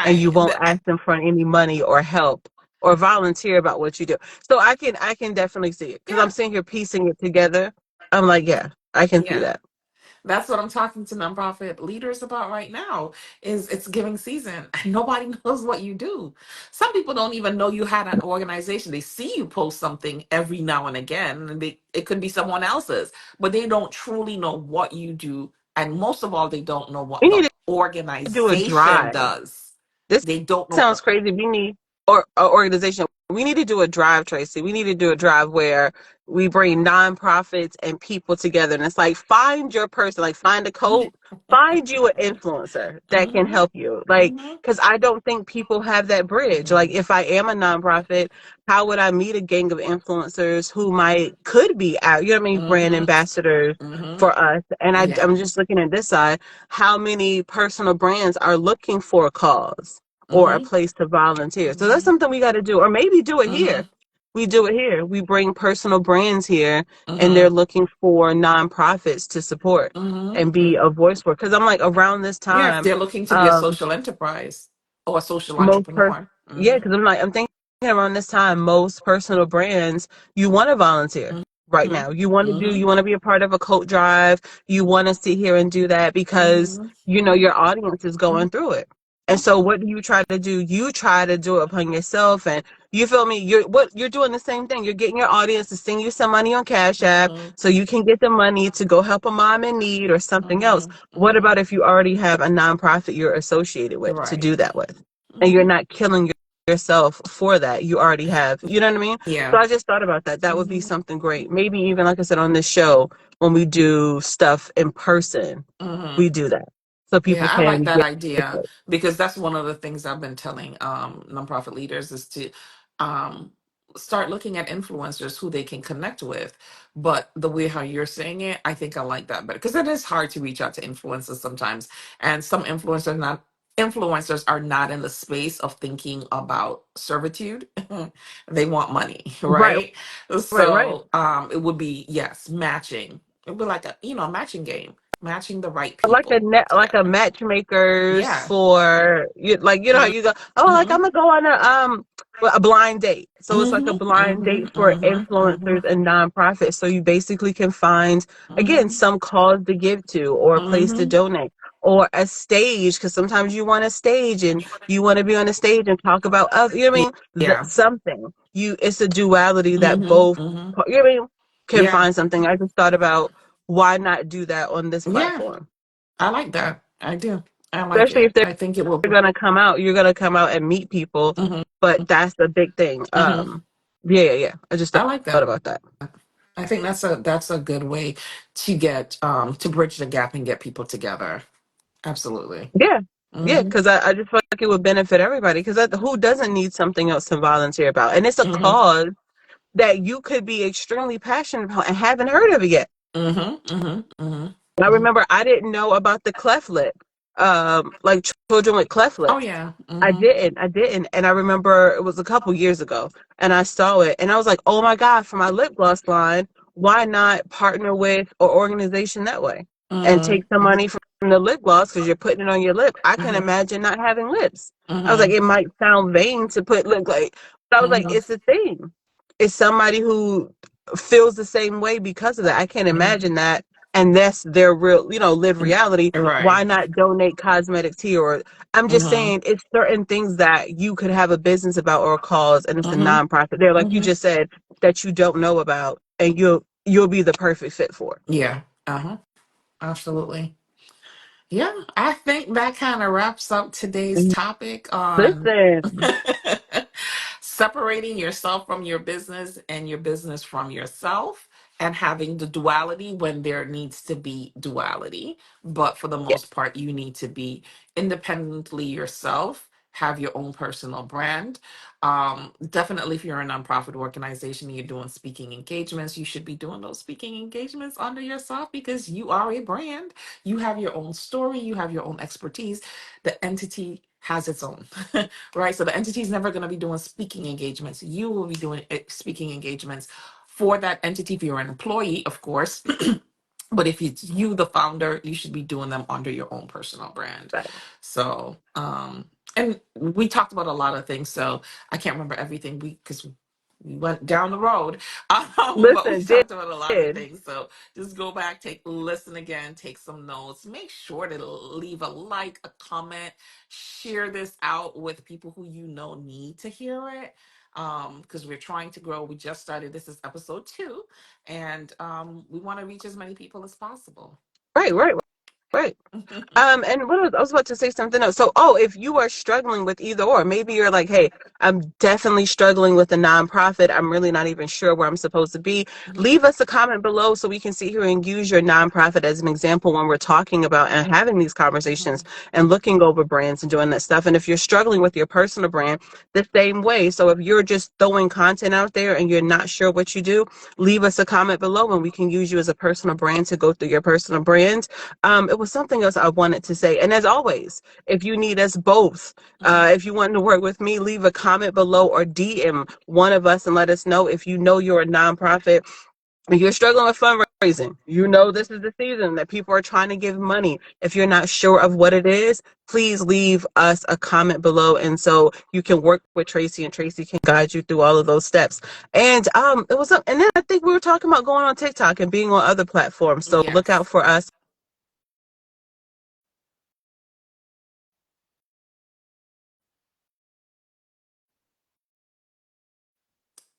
[SPEAKER 2] And you
[SPEAKER 1] Right.
[SPEAKER 2] won't ask them for any money or help or volunteer about what you do. So I can definitely see it because I'm
[SPEAKER 1] Yeah.
[SPEAKER 2] sitting here piecing it together. I'm like, yeah, I can see
[SPEAKER 1] Yeah.
[SPEAKER 2] that.
[SPEAKER 1] That's what I'm talking to nonprofit leaders about right now. Is it's giving season and nobody knows what you do. Some people don't even know you had an organization. They see you post something every now and again, and it could be someone else's, but they don't truly know what you do. And most of all, they don't know what
[SPEAKER 2] We
[SPEAKER 1] the
[SPEAKER 2] need to do a
[SPEAKER 1] organization
[SPEAKER 2] drive.
[SPEAKER 1] does.
[SPEAKER 2] This
[SPEAKER 1] They don't know what
[SPEAKER 2] sounds
[SPEAKER 1] the
[SPEAKER 2] crazy. We need or a organization. We need to do a drive, Tracy. We need to do a drive where we bring nonprofits and people together. And it's like find your person, like find a coach, find you an influencer that can
[SPEAKER 1] Hmm.
[SPEAKER 2] help you. Like,
[SPEAKER 1] Hmm.
[SPEAKER 2] because I don't think people have that bridge. Like, if I am a nonprofit, how would I meet a gang of influencers who might could be out? You know what I mean? Brand
[SPEAKER 1] Hmm.
[SPEAKER 2] ambassadors
[SPEAKER 1] Hmm.
[SPEAKER 2] for us. And
[SPEAKER 1] Yeah.
[SPEAKER 2] I'm just looking at this side. How many personal brands are looking for a cause or a
[SPEAKER 1] Hmm.
[SPEAKER 2] place to volunteer? So that's
[SPEAKER 1] Hmm.
[SPEAKER 2] something we got to do, or maybe do it
[SPEAKER 1] Hmm.
[SPEAKER 2] here. We do it here. We bring personal brands here, and they're
[SPEAKER 1] Hmm.
[SPEAKER 2] looking for nonprofits to support
[SPEAKER 1] Hmm.
[SPEAKER 2] and be a voice for. Because I'm like, around this
[SPEAKER 1] Yeah, if
[SPEAKER 2] time,
[SPEAKER 1] they're looking to be a
[SPEAKER 2] um,
[SPEAKER 1] social enterprise or a social
[SPEAKER 2] most per
[SPEAKER 1] entrepreneur.
[SPEAKER 2] yeah,
[SPEAKER 1] Hmm.
[SPEAKER 2] because I'm thinking around this time, most personal brands, you want to volunteer right
[SPEAKER 1] Hmm.
[SPEAKER 2] now. You
[SPEAKER 1] Hmm.
[SPEAKER 2] want to be a part of a coat drive. You want to sit here and do that because
[SPEAKER 1] Hmm.
[SPEAKER 2] you know your audience is
[SPEAKER 1] Hmm.
[SPEAKER 2] going through it. And so what do you try to do? You try to do it upon yourself, and you feel me? You're doing the same thing. You're getting your audience to send you some money on Cash App
[SPEAKER 1] Hmm.
[SPEAKER 2] so you can get the money to go help a mom in need or something else.
[SPEAKER 1] Hmm.
[SPEAKER 2] What
[SPEAKER 1] Hmm.
[SPEAKER 2] about if you already have a nonprofit you're associated with to
[SPEAKER 1] Right.
[SPEAKER 2] do that with? And you're
[SPEAKER 1] Hmm.
[SPEAKER 2] not killing yourself for that. You already have, you know what I mean?
[SPEAKER 1] Yeah.
[SPEAKER 2] So I just thought about that. That would be
[SPEAKER 1] Hmm.
[SPEAKER 2] something great. Maybe even, like I said, on this show, when we do stuff in person,
[SPEAKER 1] Hmm.
[SPEAKER 2] we do that so
[SPEAKER 1] Yeah,
[SPEAKER 2] people
[SPEAKER 1] I like
[SPEAKER 2] can
[SPEAKER 1] that
[SPEAKER 2] get
[SPEAKER 1] idea because that's one of the things I've been telling nonprofit leaders is to um, start looking at influencers who they can connect with. But the way how you're saying it, I think I like that better because it is hard to reach out to influencers sometimes, and some influencers are not in the space of thinking about servitude. They want money,
[SPEAKER 2] right,
[SPEAKER 1] right?
[SPEAKER 2] right.
[SPEAKER 1] So it would be yes, matching. It would be like a matching game, matching the right people
[SPEAKER 2] Like a
[SPEAKER 1] together.
[SPEAKER 2] matchmakers
[SPEAKER 1] Yeah.
[SPEAKER 2] for you, like you know how you go, oh, like I'm
[SPEAKER 1] Mm-hmm.
[SPEAKER 2] gonna go on a blind date. So it's like a
[SPEAKER 1] Mm-hmm.
[SPEAKER 2] blind date
[SPEAKER 1] Mm-hmm.
[SPEAKER 2] for
[SPEAKER 1] Mm-hmm.
[SPEAKER 2] influencers and nonprofits. So you basically can find again
[SPEAKER 1] Mm-hmm.
[SPEAKER 2] some cause to give to or a place to
[SPEAKER 1] Mm-hmm.
[SPEAKER 2] donate or a stage because sometimes you want a stage and you want to be on a stage and talk about other, you know what I mean?
[SPEAKER 1] Yeah.
[SPEAKER 2] Something you it's a duality that
[SPEAKER 1] Mm-hmm.
[SPEAKER 2] both
[SPEAKER 1] Mm-hmm.
[SPEAKER 2] you know what I mean can
[SPEAKER 1] Yeah.
[SPEAKER 2] find something. I just thought about why not do that on this
[SPEAKER 1] Yeah.
[SPEAKER 2] platform?
[SPEAKER 1] I like that. I do. I like
[SPEAKER 2] Especially if
[SPEAKER 1] it.
[SPEAKER 2] they're
[SPEAKER 1] I think it will.
[SPEAKER 2] gonna come out, you're gonna come out and meet people.
[SPEAKER 1] Mm-hmm.
[SPEAKER 2] But that's the big thing.
[SPEAKER 1] Mm-hmm.
[SPEAKER 2] Yeah, yeah, yeah. I just
[SPEAKER 1] I like
[SPEAKER 2] thought
[SPEAKER 1] that.
[SPEAKER 2] about that.
[SPEAKER 1] I think that's a good way to get to bridge the gap and get people together. Absolutely.
[SPEAKER 2] Yeah, yeah,
[SPEAKER 1] Mm-hmm.
[SPEAKER 2] because I just feel like it would benefit everybody. Because who doesn't need something else to volunteer about? And it's a
[SPEAKER 1] Mm-hmm.
[SPEAKER 2] cause that you could be extremely passionate about and haven't heard of it yet.
[SPEAKER 1] Mm-hmm. Mm-hmm. Mm-hmm.
[SPEAKER 2] I
[SPEAKER 1] Mm-hmm.
[SPEAKER 2] remember I didn't know about the cleft lip. like children with cleft
[SPEAKER 1] Oh
[SPEAKER 2] lips.
[SPEAKER 1] yeah.
[SPEAKER 2] I didn't. And I remember it was a couple years ago and I saw it and I was like, oh my God, for my lip gloss line, why not partner with an organization that way and take some
[SPEAKER 1] Mm-hmm.
[SPEAKER 2] money from the lip gloss because you're putting it on your lip? I can
[SPEAKER 1] Mm-hmm.
[SPEAKER 2] imagine not having lips. I was like,
[SPEAKER 1] Mm-hmm.
[SPEAKER 2] it might sound vain to put lip like, but I was like,
[SPEAKER 1] Mm-hmm.
[SPEAKER 2] it's a thing. It's somebody who feels the same way because of that. I can't
[SPEAKER 1] Mm-hmm.
[SPEAKER 2] imagine that. And that's their real, live reality. Why
[SPEAKER 1] Right.
[SPEAKER 2] not donate cosmetics here? Or I'm just
[SPEAKER 1] Mm-hmm.
[SPEAKER 2] saying it's certain things that you could have a business about or a cause and it's a
[SPEAKER 1] Mm-hmm.
[SPEAKER 2] nonprofit there, like you
[SPEAKER 1] Mm-hmm.
[SPEAKER 2] just said, that you don't know about and you'll be the perfect fit for.
[SPEAKER 1] Yeah. Uh-huh. Absolutely. Yeah, I think that kind of wraps up today's topic on
[SPEAKER 2] Listen,
[SPEAKER 1] separating yourself from your business and your business from yourself and having the duality when there needs to be duality. But for the
[SPEAKER 2] yeah,
[SPEAKER 1] most part, you need to be independently yourself, have your own personal brand. Definitely, if you're a nonprofit organization and you're doing speaking engagements, you should be doing those speaking engagements under yourself because you are a brand. You have your own story, you have your own expertise. The entity has its own, right? So the entity is never going to be doing speaking engagements. You will be doing speaking engagements for that entity. If you're an employee, of course, but if it's you, the founder, you should be doing them under your own personal brand.
[SPEAKER 2] but
[SPEAKER 1] So, and we talked about a lot of things. So I can't remember everything because we went down the road, but we
[SPEAKER 2] listen,
[SPEAKER 1] talked about a lot of
[SPEAKER 2] did
[SPEAKER 1] things. So just go back, listen again, take some notes. Make sure to leave a like, a comment, share this out with people who you know need to hear it. Because we're trying to grow. We just started. This is episode 2, and we want to reach as many people as possible.
[SPEAKER 2] right. Right. And I was about to say something else. So, if you are struggling with either or, maybe you're like, hey, I'm definitely struggling with a nonprofit. I'm really not even sure where I'm supposed to be.
[SPEAKER 1] Mhm.
[SPEAKER 2] Leave us a comment below so we can sit here and use your nonprofit as an example when we're talking about and having these conversations
[SPEAKER 1] Mhm.
[SPEAKER 2] and looking over brands and doing that stuff. And if you're struggling with your personal brand, the same way. So if you're just throwing content out there and you're not sure what you do, leave us a comment below and we can use you as a personal brand to go through your personal brand. It was something else I wanted to say. And as always, if you need us both,
[SPEAKER 1] Mhm.
[SPEAKER 2] if you want to work with me, leave a comment below or DM one of us and let us know if you know you're a nonprofit and you're struggling with fundraising. You know this is the season that people are trying to give money. If you're not sure of what it is, please leave us a comment below and so you can work with Tracy and Tracy can guide you through all of those steps. And and then I think we were talking about going on TikTok and being on other platforms. So look out
[SPEAKER 1] Yes.
[SPEAKER 2] for us.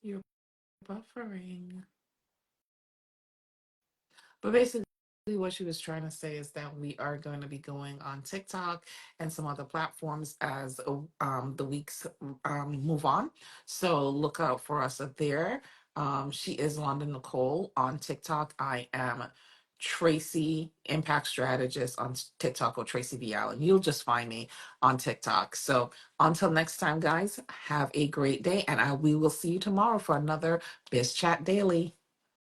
[SPEAKER 1] You're buffering. But basically, what she was trying to say is that we are going to be going on TikTok and some other platforms as the weeks move on. So look out for us there. She is Londyn Nicole on TikTok. I am Tracy Impact Strategist on TikTok or Tracy V Allen. You'll just find me on TikTok. So until next time, guys, have a great day, and we will see you tomorrow for another Biz Chat Daily.